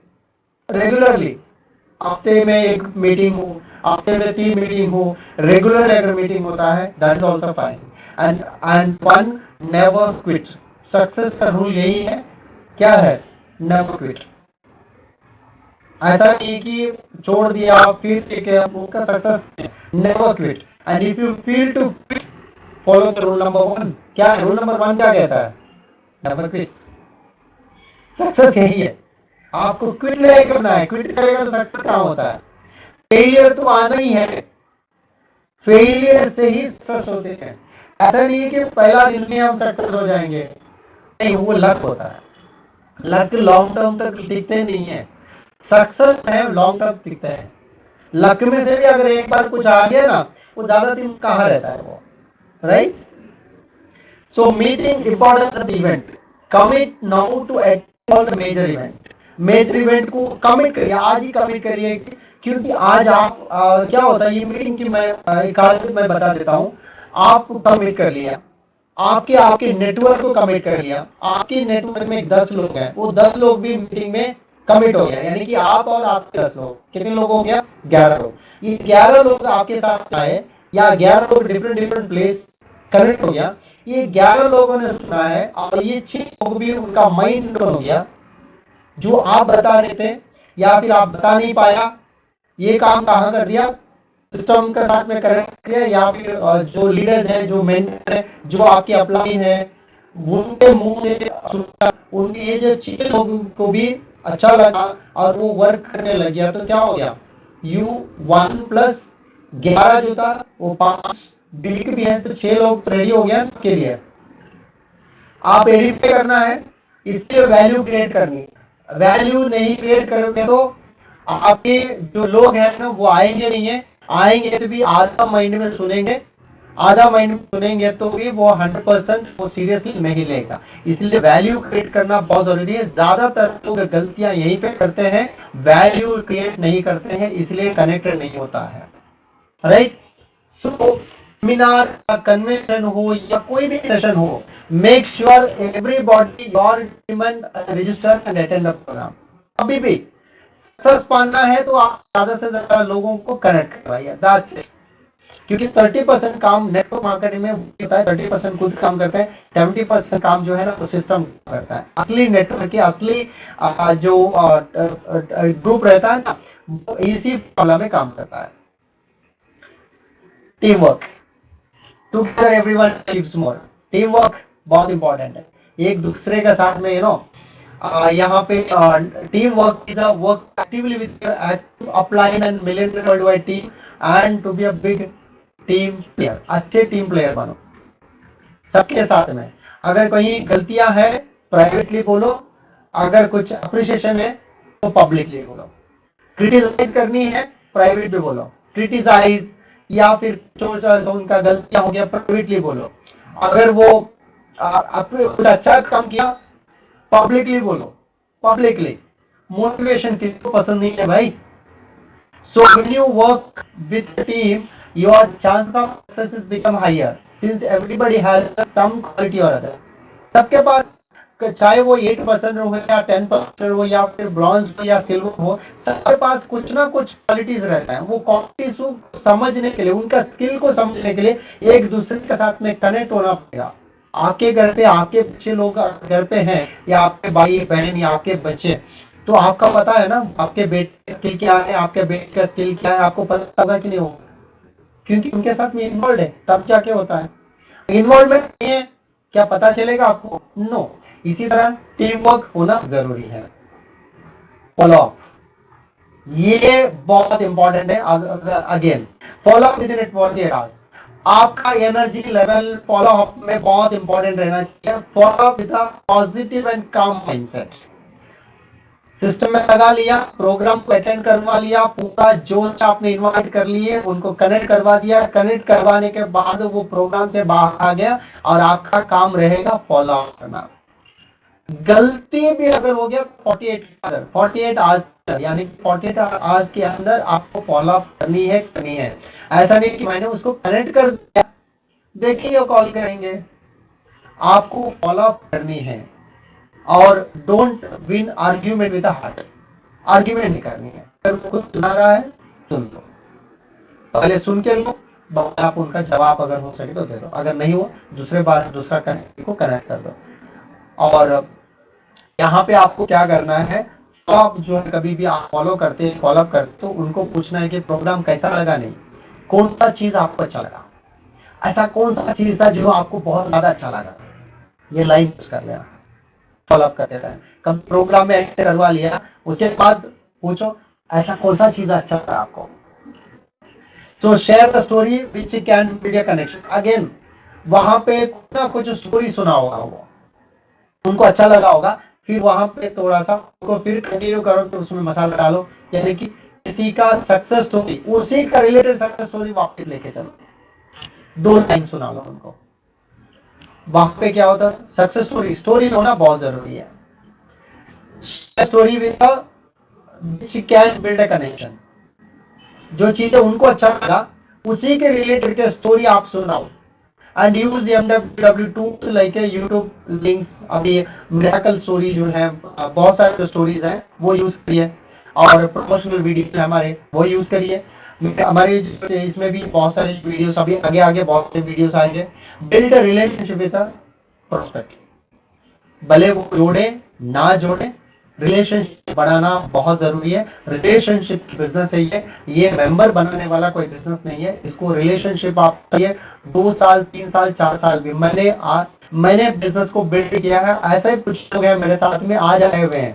हफ्ते में एक मीटिंग हो, हफ्ते में 3 मीटिंग हो, रेगुलर अगर मीटिंग होता है, that is also fine. And one, never quit. Success का रूल यही है, क्या है? Never quit. ऐसा नहीं कि छोड़ दिया फिर ठीक है, उसका success. Never quit. And if you feel to quit, follow the rule number 1। क्या है रूल नंबर 1? क्या कहता है? Never quit. सक्सेस यही है। आपको क्विट नहीं करना है, क्विट करेगा तो सक्सेस कहाँ होता है? फेलियर तो आना ही है, फेलियर से ही सक्सेस होते हैं। ऐसा नहीं है कि पहला दिन में हम सक्सेस हो जाएंगे, नहीं, वो लक होता है। लक लॉन्ग टर्म तक टिकते नहीं है, सक्सेस है लॉन्ग टर्म टिकते हैं। लक में से भी अगर एक बार कुछ आ गया ना, वो ज्यादा दिन कहाँ रहता है वो, right? So meeting importance of event, commit now to attend all the major event. Major event को कमिट करिए, आज ही कमिट करिए, क्योंकि आज आप क्या होता है, ये मीटिंग की मैं एक आज मैं बता देता हूँ। आप कमिट कर लिया, आपके आपके नेटवर्क को कमिट कर लिया, आपके नेटवर्क में 10 लोग हैं, वो 10 लोग भी मीटिंग में कमिट हो गया, यानी कि आप और आपके 10 लोग, कितने लोग हो गया? 11 लोग। ये 11 लोग आपके साथ आए, या 11 लोग डिफरेंट डिफरेंट प्लेस कनेक्ट हो गया, ये 11 लोगों ने सुना है, और ये 6 लोग भी उनका माइंड हो गया, जो आप बता रहे थे या फिर आप बता नहीं पाया, ये काम कहाँ कर दिया? सिस्टम के साथ में कनेक्ट किया, या फिर जो लीडर्स हैं, जो मेंटर है, जो आपके अपलाइन है, उनके मुंह से सुना, उनके ये जो 6 लोगों को भी अच्छा लगा और वो वर्क करने लग गया, तो क्या हो गया? यू 1 प्लस 11 जो था वो 5 बिल्कुल भी है, तो 6 लोग रेडी हो गया के लिए। आप एडिफाई करना है, इसके वैल्यू क्रिएट करनी है। वैल्यू नहीं क्रिएट करोगे तो आपके जो लोग हैं ना वो आएंगे नहीं है, आएंगे तो भी आधा माइंड में सुनेंगे, आधा माइंड में सुनेंगे तो भी वो 100% वो सीरियसली नहीं लेगा। इसलिए वैल्यू क्रिएट करना बहुत जरूरी है। ज्यादातर लोग गलतियां यहीं पे करते हैं, वैल्यू क्रिएट नहीं करते हैं, इसलिए कनेक्टेड नहीं होता है, राइट? सो सेमिनार का कन्वेंशन हो या कोई भी सेशन हो, make sure everybody your register and attend the program. अभी भी सक्सेस पाना है तो आप ज्यादा से ज्यादा लोगों को कनेक्ट करवाइए, दैट्स इट। क्योंकि 30% काम नेटवर्क मार्केटिंग में होता है, 30% खुद काम करते हैं, 70% काम जो है ना वो सिस्टम करता है। असली नेटवर्क की असली जो ग्रुप रहता है ना, वो इसी प्रॉब्लम में काम करता है। Team work, together everyone achieves more. Team work बहुत इंपॉर्टेंट है, एक दूसरे के साथ में यहाँ पे team work is a work actively with active upline and million worldwide team and to be a big team player. अच्छे टीम प्लेयर बनो सबके साथ में। अगर कहीं गलतियां है प्राइवेटली बोलो, अगर कुछ अप्रिसिएशन है तो पब्लिकली बोलो। क्रिटिसाइज करनी है प्राइवेट भी बोलो, क्रिटिसाइज या फिर उनका गलतियां हो गया प्राइवेटली बोलो। अगर वो कुछ अच्छा काम किया पब्लिकली बोलो, पब्लिकली। मोटिवेशन किसको पसंद नहीं है भाई? So when you work with a team, your chance of success is become higher since everybody has some quality or other. सबके पास चाहे वो 8% हो या 10% हो या फिर ब्रॉन्ज हो या सिल्वर हो, सबके पास कुछ ना कुछ क्वालिटीज रहता है। वो क्वालिटीज को समझने के लिए, उनका स्किल को समझने के लिए एक दूसरे के साथ में कनेक्ट होना पड़ेगा। आपके घर पे आपके बच्चे लोग घर पे हैं, या आपके भाई बहन या आपके बच्चे, तो आपका पता है ना आपके बेटे का स्किल क्या है, आपके बेटे का स्किल क्या है, आपको पता होगा कि नहीं होगा? क्योंकि उनके साथ में इन्वॉल्व है, तब क्या क्या होता है। इन्वॉल्वमेंट नहीं है, क्या पता चलेगा आपको? नो। इसी तरह टीम वर्क होना जरूरी है। फॉलो अप, ये बहुत इंपॉर्टेंट है। Again follow up with in 48 hours. आपका एनर्जी लेवल फॉलो अप में बहुत इंपॉर्टेंट रहना चाहिए। Follow up with a positive and काम माइंडसेट। सिस्टम में लगा लिया, प्रोग्राम को अटेंड करवा लिया, पूरा जोश आपने इनवाइट कर लिए, उनको कनेक्ट करवा दिया। कनेक्ट करवाने के बाद वो प्रोग्राम से बाहर आ गया और आपका काम रहेगा फॉलो अप करना। गलती भी अगर हो गया 48 आवर्स, यानी 48 आवर्स के अंदर आपको फॉलो अप करनी है। ऐसा नहीं कि मैंने उसको कनेक्ट कर दिया, देखिए कॉल करेंगे, आपको फॉलो अप करनी है। और don't win argument with the heart, argument नहीं करनी है। अगर कुछ सुना रहा है सुन लो, पहले सुन के लो, आप उनका जवाब अगर हो सके तो दे दो, अगर नहीं हो दूसरे बार दूसरा कनेक्ट को कनेक्ट कर दो। और यहाँ पे आपको क्या करना है, तो आप जो है कभी भी आप फॉलो करते फॉलो करते तो उनको पूछना है कि प्रोग्राम कैसा लगा, नहीं कौन सा चीज आपको अच्छा लगा, ऐसा कौन सा चीज था जो आपको बहुत ज्यादा अच्छा लगा, ये लाइन यूज कर लेना। फॉलोअप करते रहें। कम प्रोग्राम में एंटर करवा लिया, उसके बाद पूछो ऐसा कौन सा चीज अच्छा था आपको। सो share the story which can build a connection. Again वहां पे कुछ ना कुछ स्टोरी सुना होगा, वो उनको अच्छा लगा होगा, फिर वहां पे थोड़ा सा उनको फिर कंटिन्यू करो, तो उसमें मसाला डालो, यानी कि किसी का सक्सेस स्टोरी, उसी का रिलेटेड सक्सेस स्टोरी वापस लेके चलो, 2 लाइन सुना लो उनको। वहां पे क्या होता है, सक्सेस स्टोरी, स्टोरी होना बहुत जरूरी है। Story with which can build a connection, जो चीजें उनको अच्छा लगा उसी के रिलेटेड के स्टोरी आप सुनाओ। And use MWW tools like YouTube links. अभी मिरेकल स्टोरी जो है, बहुत सारे जो स्टोरीज हैं वो यूज करिए, और प्रमोशनल वीडियो हमारे वो यूज करिए। हमारे इसमें भी बहुत सारे वीडियोस, अभी आगे आगे बहुत से वीडियोस आएंगे। Build a relationship with prospect, भले वो जोड़े ना जोड़े, रिलेशनशिप बढ़ाना बहुत जरूरी है। रिलेशनशिप बिजनेस है ये मेंबर बनाने वाला कोई बिजनेस नहीं है। इसको रिलेशनशिप आप चाहिए 2 साल 3 साल 4 साल भी। मैंने बिजनेस को बिल्ड किया है, ऐसे ही कुछ लोग हैं मेरे साथ में आज आए हुए हैं,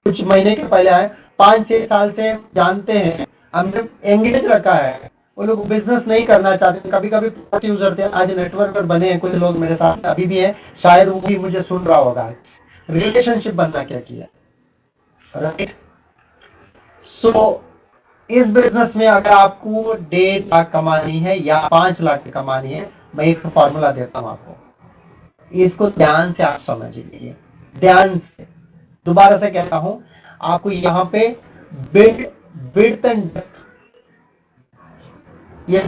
कुछ महीने के पहले आए, 5-6 साल से जानते हैं, हमने एंगेज रखा है। वो लोग बिजनेस नहीं करना चाहते, कभी कभी प्रोडक्ट यूजर थे, आज नेटवर्क पर बने हैं कुछ लोग मेरे साथ अभी भी है, शायद वो भी मुझे सुन रहा होगा। रिलेशनशिप बनना क्या किया, राइट। सो इस बिजनेस में अगर आपको 1.5 लाख कमानी है या 5 लाख कमानी है, मैं एक फॉर्मूला देता हूं आपको, इसको ध्यान से आप समझ लीजिए, ध्यान से। दोबारा से कहता हूं आपको, यहां पे बिल्ड विड्थ एंड डेप्थ, ये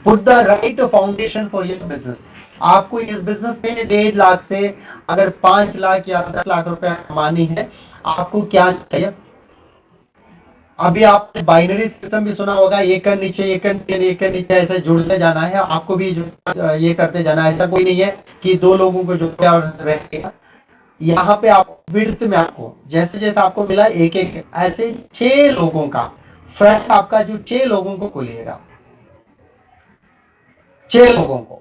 put the right foundation for your business. आपको इस बिजनेस में 1.5 लाख से अगर 5 लाख या 10 लाख रुपए कमानी है, आपको क्या चाहिए। अभी आपने बाइनरी सिस्टम भी सुना होगा, एक का नीचे एक का नीचे एक का नीचे, ऐसे जुड़ते जाना है आपको भी, ये करते जाना है। ऐसा कोई नहीं है कि 2 लोगों को जुड़े और रहेगा। यहाँ पे आप विड्थ में आपको जैसे जैसे आपको मिला एक एक, ऐसे 6 लोगों का फ्रेंड आपका जो 6 लोगों को खुलेगा, 6 लोगों को,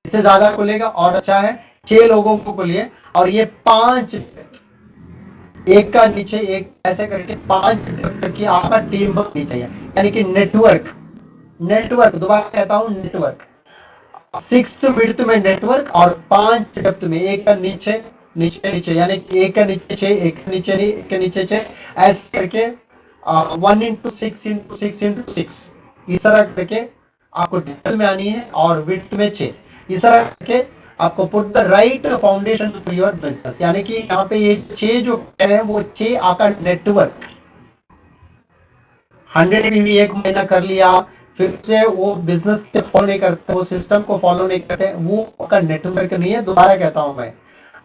इससे ज्यादा खुलेगा और अच्छा है। 6 लोगों को खुलिए, और ये 5 एक का नीचे एक ऐसे करके 5 तक की आपका टीम बननी चाहिए, यानी कि नेटवर्क। नेटवर्क, दोबारा कहता हूं, नेटवर्क 6 विड्थ में नेटवर्क, और 5 डेप्थ में, एक का नीचे नीचे नीचे, यानी कि एक का नीचे 6, एक का नीचे नहीं, एक का नीचे 6, ऐसे करके 1 into 6 into 6 into 6, इस तरह करके आपको डेप्थ में आनी है, और विड्थ में 6, इस तरह करके आपको put the right foundation for your business. यानी कि यहाँ पे ये 6 जो है वो 6 आपका नेटवर्क। 100 भी एक महीना कर लिया, फिर से वो बिजनेस को फॉलो नहीं करते, वो सिस्टम को फॉलो नहीं करते, वो आपका नेटवर्क नहीं है। दोबारा कहता हूं मैं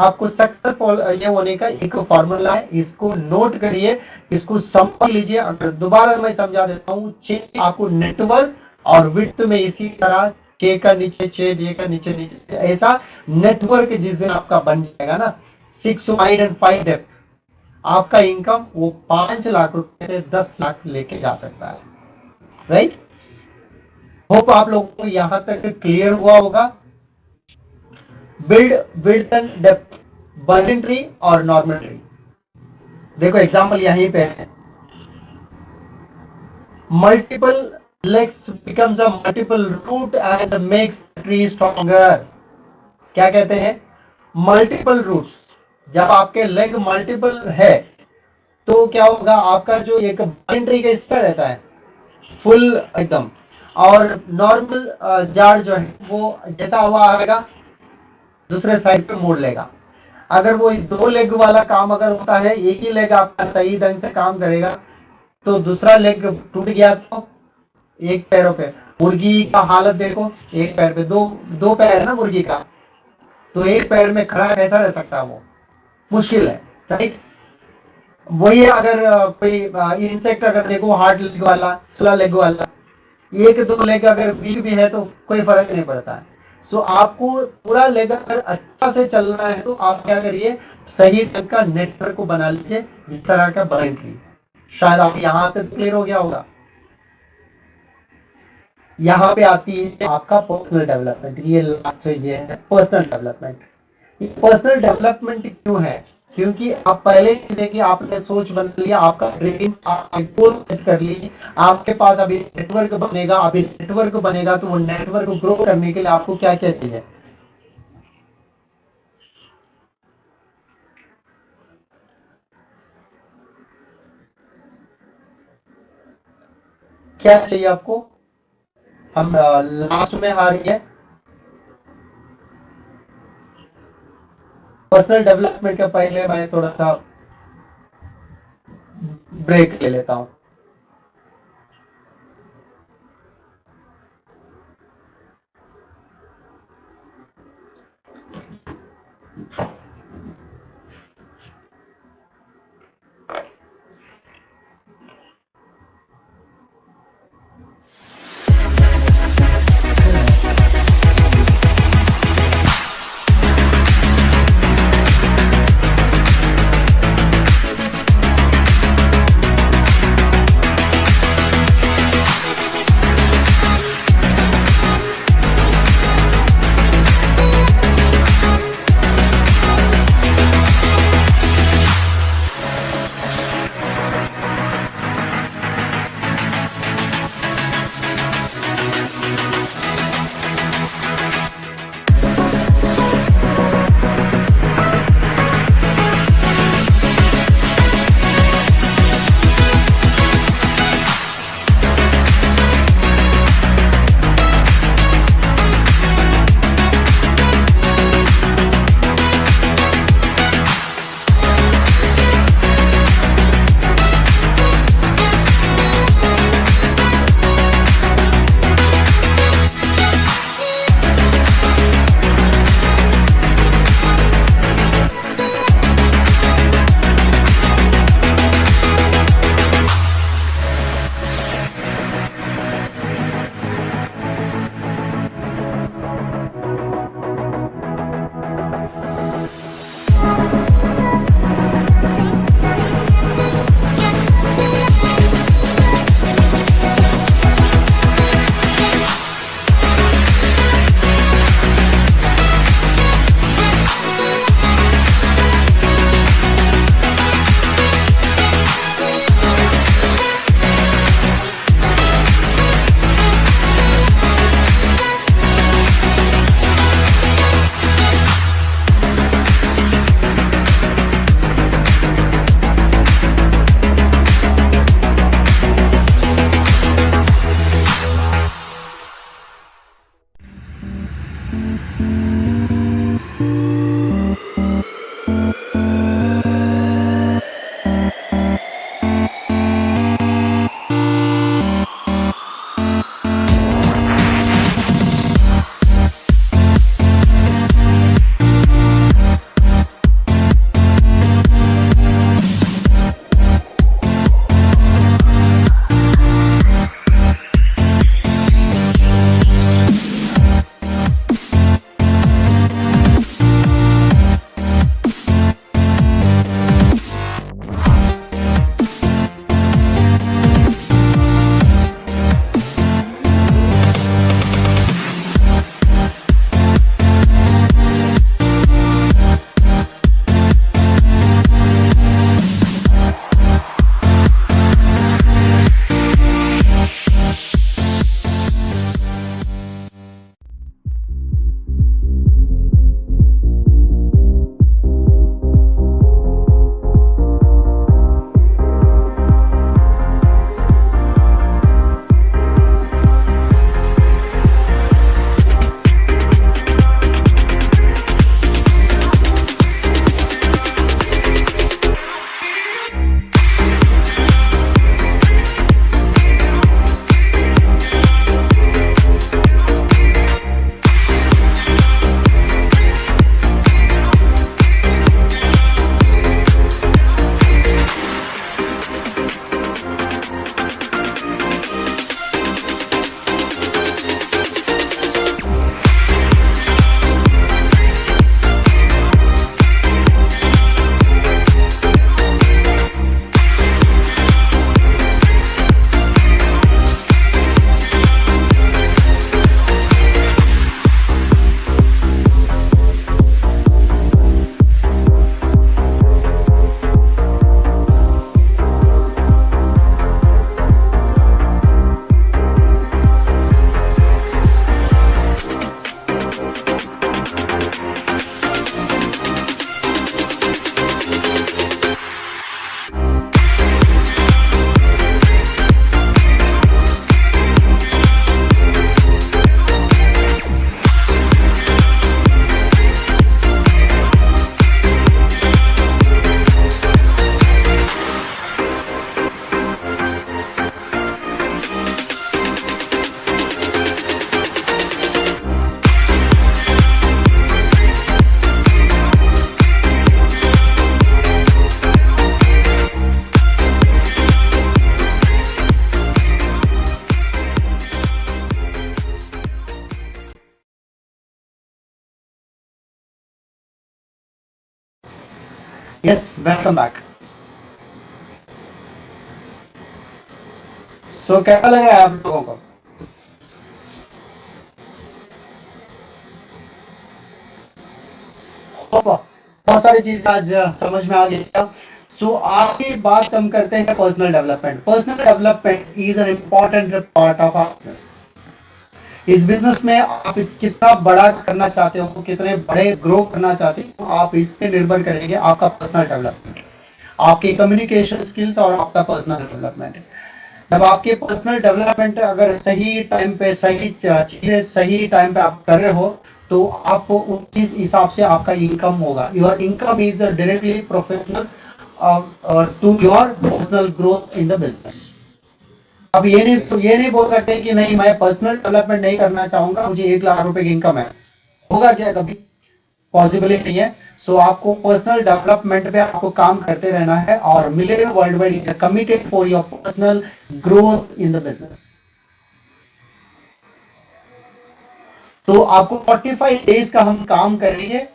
आपको, सक्सेसफुल ये होने का एक फॉर्मूला है, इसको नोट करिए, इसको समझ लीजिए। अगर दोबारा मैं समझा देता हूँ, 6 आपको नेटवर्क, और विड्थ में इसी तरह 6 का नीचे 6, 6 का नीचे नीचे, ऐसा नेटवर्क जिस दिन आपका बन जाएगा ना, 6 वाइड एंड 5 डेप्थ, आपका इनकम वो 5 लाख रुपए से 10 लाख लेके जा सकता है, राइट। होप आप लोगों को यहां तक क्लियर हुआ होगा। Build width and depth, burning tree और नॉर्मल ट्री। देखो एग्जांपल यहीं पे है, multiple legs becomes a multiple root and makes tree stronger. क्या कहते हैं, मल्टीपल रूट्स, जब आपके लेग मल्टीपल है तो क्या होगा, आपका जो एक बर्निंग ट्री का इस तरह रहता है फुल एकदम, और नॉर्मल जाड़ जो है वो जैसा हुआ आएगा दूसरे साइड पे मोड़ लेगा। अगर वो 2 लेग वाला काम अगर होता है, एक ही लेग आपका सही ढंग से काम करेगा, तो दूसरा लेग टूट गया तो एक पैरों पे, मुर्गी का हालत देखो, एक पैर पे, दो दो पैर है ना मुर्गी का, तो एक पैर में खड़ा कैसा रह सकता है, वो मुश्किल है, राइट। वही अगर कोई इंसेक्ट अगर देखो, हार्ड लेग वाला, स्लो लेग वाला, एक 2 लेग अगर वीक भी है तो कोई फर्क नहीं पड़ता है। सो आपको पूरा लेग अगर अच्छा से चलना है तो आप क्या करिए, सही ढंग का नेटवर्क को बना लीजिए, जिस तरह का बनाएंगे। शायद आप यहाँ पे क्लियर हो गया होगा। यहाँ पे आती है आपका पर्सनल डेवलपमेंट, ये लास्ट ये है पर्सनल डेवलपमेंट। ये पर्सनल डेवलपमेंट क्यों है? क्योंकि आप पहले से कि आपने सोच बना लिया, आपका ड्रीम, आपने गोल सेट कर ली, आपके पास अभी नेटवर्क बनेगा, अभी नेटवर्क बनेगा तो वो नेटवर्क ग्रो करने के लिए आपको क्या क्या चाहिए? क्या चाहिए आपको? हम लास्ट में आ रही है पर्सनल डेवलपमेंट के पहले मैं थोड़ा सा ब्रेक ले लेता हूँ। Yes, welcome back. सो कैसा लग रहा है आप लोगों को? बहुत सारी चीजें आज समझ में आ गई। सो आगे बात हम करते हैं personal development. Personal development is an important part of our business. इस बिजनेस में आप कितना बड़ा करना चाहते हो, कितने बड़े ग्रो करना चाहते हो, आप इस पे निर्भर करेंगे आपका पर्सनल डेवलपमेंट, आपकी कम्युनिकेशन स्किल्स और आपका पर्सनल डेवलपमेंट। जब आपके पर्सनल डेवलपमेंट अगर सही टाइम पे सही चीजें सही टाइम पे आप कर रहे हो, तो आप उस चीज हिसाब से आपका इनकम होगा। Your income is directly professional to your personal growth in the business. अब ये नहीं बोल सकते कि नहीं मैं पर्सनल डेवलपमेंट नहीं करना चाहूंगा, मुझे 1 लाख रुपए की इनकम है। होगा क्या कभी? पॉसिबल नहीं है। सो आपको पर्सनल डेवलपमेंट पे आपको काम करते रहना है, और millionaire world wide is committed for your personal growth in the business. तो आपको 45 डेज का हम काम करेंगे।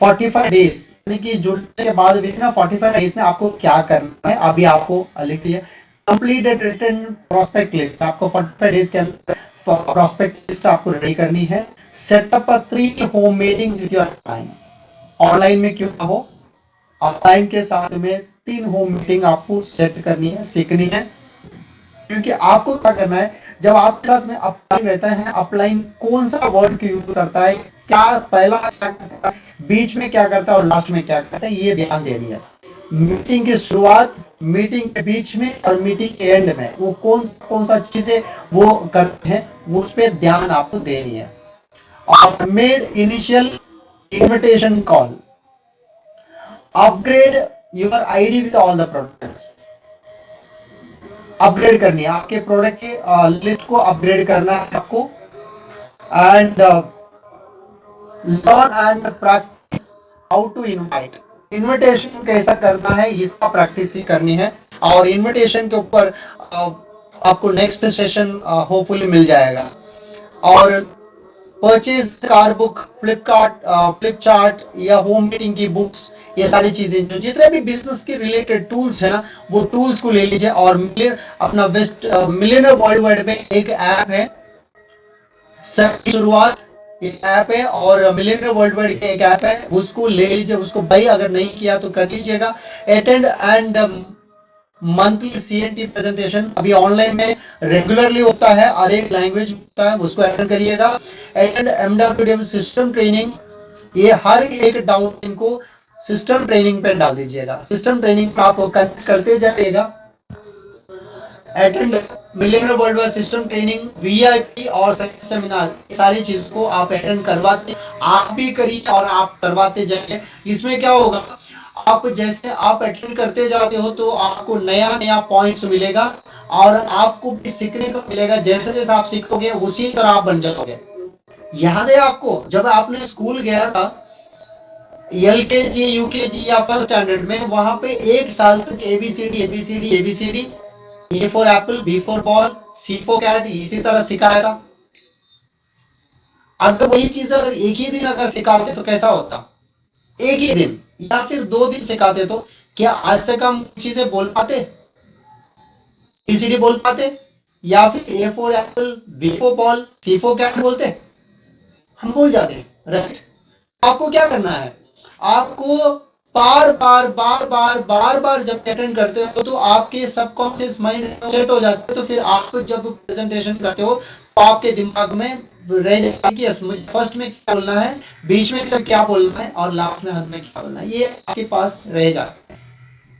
45 डेज यानी कि जुड़ने के बाद भी ना 45 डेज में आपको क्या करना है, अभी आपको लिख दिया। कंप्लीटेड रिटन प्रोस्पेक्ट लिस्ट आपको 45 डेज के अंदर प्रोस्पेक्ट लिस्ट आपको रेडी करनी है। Setup 3 home meetings with your client. Online में क्यों ना हो, ऑफलाइन के साथ में 3 होम मीटिंग आपको सेट करनी है, सीखनी है। क्योंकि आपको क्या करना है, जब आपके साथ में अपलाइन रहता है, अपलाइन कौन सा वर्ड को यूज करता है, क्या पहला क्या करता है, बीच में क्या करता है और लास्ट में क्या करता है, ये ध्यान देनी है। मीटिंग की शुरुआत, मीटिंग के बीच में और मीटिंग के एंड में वो कौन सा चीजें वो करते हैं, वो उस पर ध्यान आपको देनी है। और made initial invitation call, upgrade your ID with all the products. Upgrade करनी है आपके प्रोडक्ट की लिस्ट को, अपग्रेड करना है आपको। And learn and practice how to invite. Invitation कैसा करना है इसका प्रैक्टिस ही करनी है। और इनविटेशन के ऊपर आपको नेक्स्ट सेशन होपफुली मिल जाएगा। और परचेज कार बुक, फ्लिपचार्ट या होम मीटिंग की बुक्स, ये सारी चीजें जो जितने भी बिजनेस के रिलेटेड टूल्स है ना, वो टूल्स को ले लीजिए। और अपना बेस्ट मिलियनर वर्ल्ड वाइड में एक ऐप है, शुरुआत एक ऐप है, और मिलियनर वर्ल्ड वाइड एक ऐप है, उसको ले लीजिए। उसको भाई अगर नहीं किया तो कर लीजिएगा। Attend and monthly CNT presentation अभी ऑनलाइन में रेगुलरली होता है, और एक लैंग्वेज होता है, उसको अटेंड करिएगा। अटेंड MWDM सिस्टम ट्रेनिंग, ये हर एक डाउन को सिस्टम ट्रेनिंग पे डाल दीजिएगा। सिस्टम ट्रेनिंग पे आपको करते जाइएगा। Attend millionaire world wide system training, VIP और सेमिनार, सारी चीज को आप अटेंड करवाते, आप भी करिए और आप करवाते जाइए। इसमें क्या होगा, आप जैसे आप अटेंड करते जाते हो तो आपको नया नया पॉइंट्स मिलेगा, और आपको भी सीखने को मिलेगा। जैसे जैसे आप सीखोगे उसी तरह आप बन जाओगे। याद है आपको जब आपने स्कूल गया था, LKG UKG या फर्स्ट स्टैंडर्ड में, वहां पे 1 साल तक ABCD A for apple, B for ball, C for cat, इसी तरह सिखाया था। अगर वही चीज अगर एक ही दिन अगर सिखाते तो कैसा होता? एक ही दिन या फिर 2 दिन सिखाते तो क्या आज तक हम चीजें बोल पाते, ABCD बोल पाते, या फिर A for apple, B for ball, C for cat बोलते? हम भूल जाते, राइट। आपको क्या करना है, आपको बार बार जब अटेंड करते हो तो आपके सबकॉन्शियस माइंड सेट हो जाता है। तो फिर आप जब प्रेजेंटेशन करते हो तो आपके दिमाग में रह जाता है कि फर्स्ट में क्या बोलना है, बीच में क्या बोलना है, और लास्ट में अंत में क्या बोलना है, ये आपके पास रह जाता है,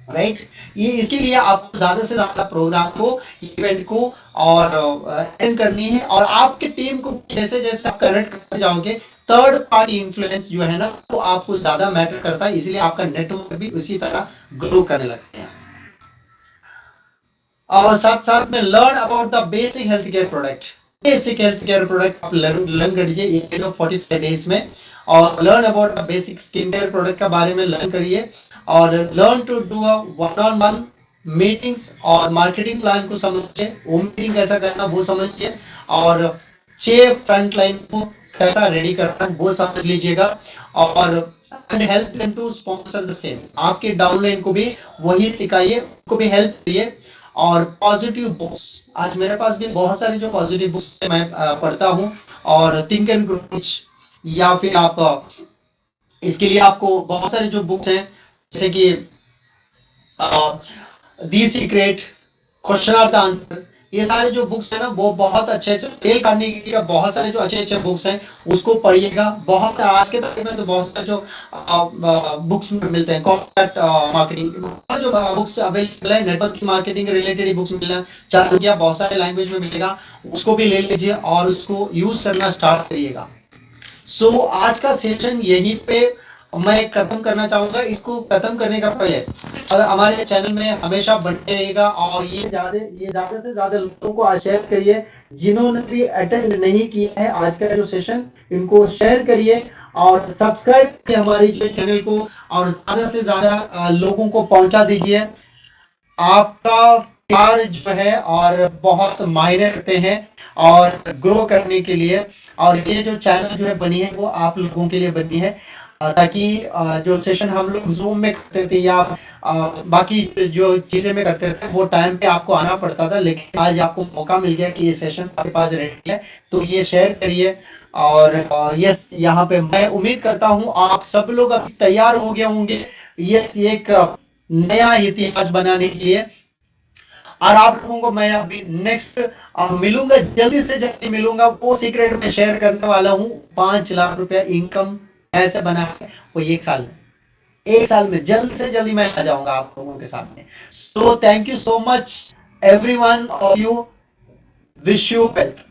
राइट। ये इसीलिए आपको ज्यादा से ज्यादा प्रोग्राम को, इवेंट को और अटेंड करनी है। और आपकी टीम को जैसे जैसे आप कनेक्ट करते जाओगे, थर्ड पार्टी इन्फ्लुएंस जो है ना, वो आपको ज्यादा मैटर करता है। इसलिए आपका नेटवर्क भी उसी तरह ग्रो करने लगते हैं। और साथ साथ में learn about the basic health care product. Basic health care product आप लर्न करिए ये जो 45 डेज में। और learn about the basic skin care product के बारे में लर्न करिए। और learn to do a one on one meetings, और मार्केटिंग प्लान को समझिए, होम मीटिंग कैसा करना वो समझिए। और अच्छे फ्रंट लाइन को कैसा रेडी करना है वो समझ लीजिएगा, और help them to sponsor the same. आपके डाउनलाइन को भी वही सिखाइए, उनको भी हेल्प करिए। और पॉजिटिव बुक्स, आज मेरे पास भी बहुत सारे जो पॉजिटिव बुक्स मैं पढ़ता हूँ, और थिंक एंड ग्रो रिच, या फिर आप इसके लिए आपको बहुत सारे जो बुक्स हैं, जैसे कि the secret, question are the answer, ये सारे जो बुक्स है ना वो बहुत अच्छे अच्छे, डेल कार्नेगी का बहुत सारे जो अच्छे अच्छे बुक्स हैं उसको पढ़िएगा। बहुत सारे आज के तक में तो बहुत सारे जो बुक्स मिलते हैं, कॉर्पोरेट मार्केटिंग जो बुक्स अवेलेबल है, नेटवर्क मार्केटिंग रिलेटेड बुक्स मिलना चालू किया, बहुत सारे लैंग्वेज में मिलेगा, उसको भी ले लीजिए और उसको यूज करना स्टार्ट करिएगा। सो आज का सेशन यहीं पे मैं खत्म करना चाहूंगा। इसको खत्म करने का पहले अगर हमारे चैनल में हमेशा बने रहेगा, और ये ज्यादा से ज्यादा लोगों को शेयर करिए, जिन्होंने भी अटेंड नहीं किया है आज का जो सेशन, इनको शेयर करिए और सब्सक्राइब करिए हमारे जो चैनल को, और ज्यादा से ज्यादा लोगों को पहुंचा दीजिए। आपका प्यार जो है और बहुत मायने रखते हैं और ग्रो करने के लिए, और ये जो चैनल जो है बनी है वो आप लोगों के लिए बनी है, ताकि जो सेशन हम लोग जूम में करते थे या बाकी जो चीजें में करते थे वो टाइम पे आपको आना पड़ता था, लेकिन आज आपको मौका मिल गया कि ये सेशन आपके पास रेडी है, तो ये शेयर करिए। और यस, यहाँ पे मैं उम्मीद करता हूँ आप सब लोग अभी तैयार हो गए होंगे यस एक नया इतिहास बनाने के लिए। और आप लोगों को मैं अभी नेक्स्ट मिलूंगा, जल्दी से जल्दी मिलूंगा, वो सीक्रेट में शेयर करने वाला हूँ। 5 लाख रुपया इनकम कैसे बनाए वो एक साल में जल्द से जल्दी मैं आ जाऊंगा आप लोगों के सामने। So thank you so much every one of you, wish you wealth.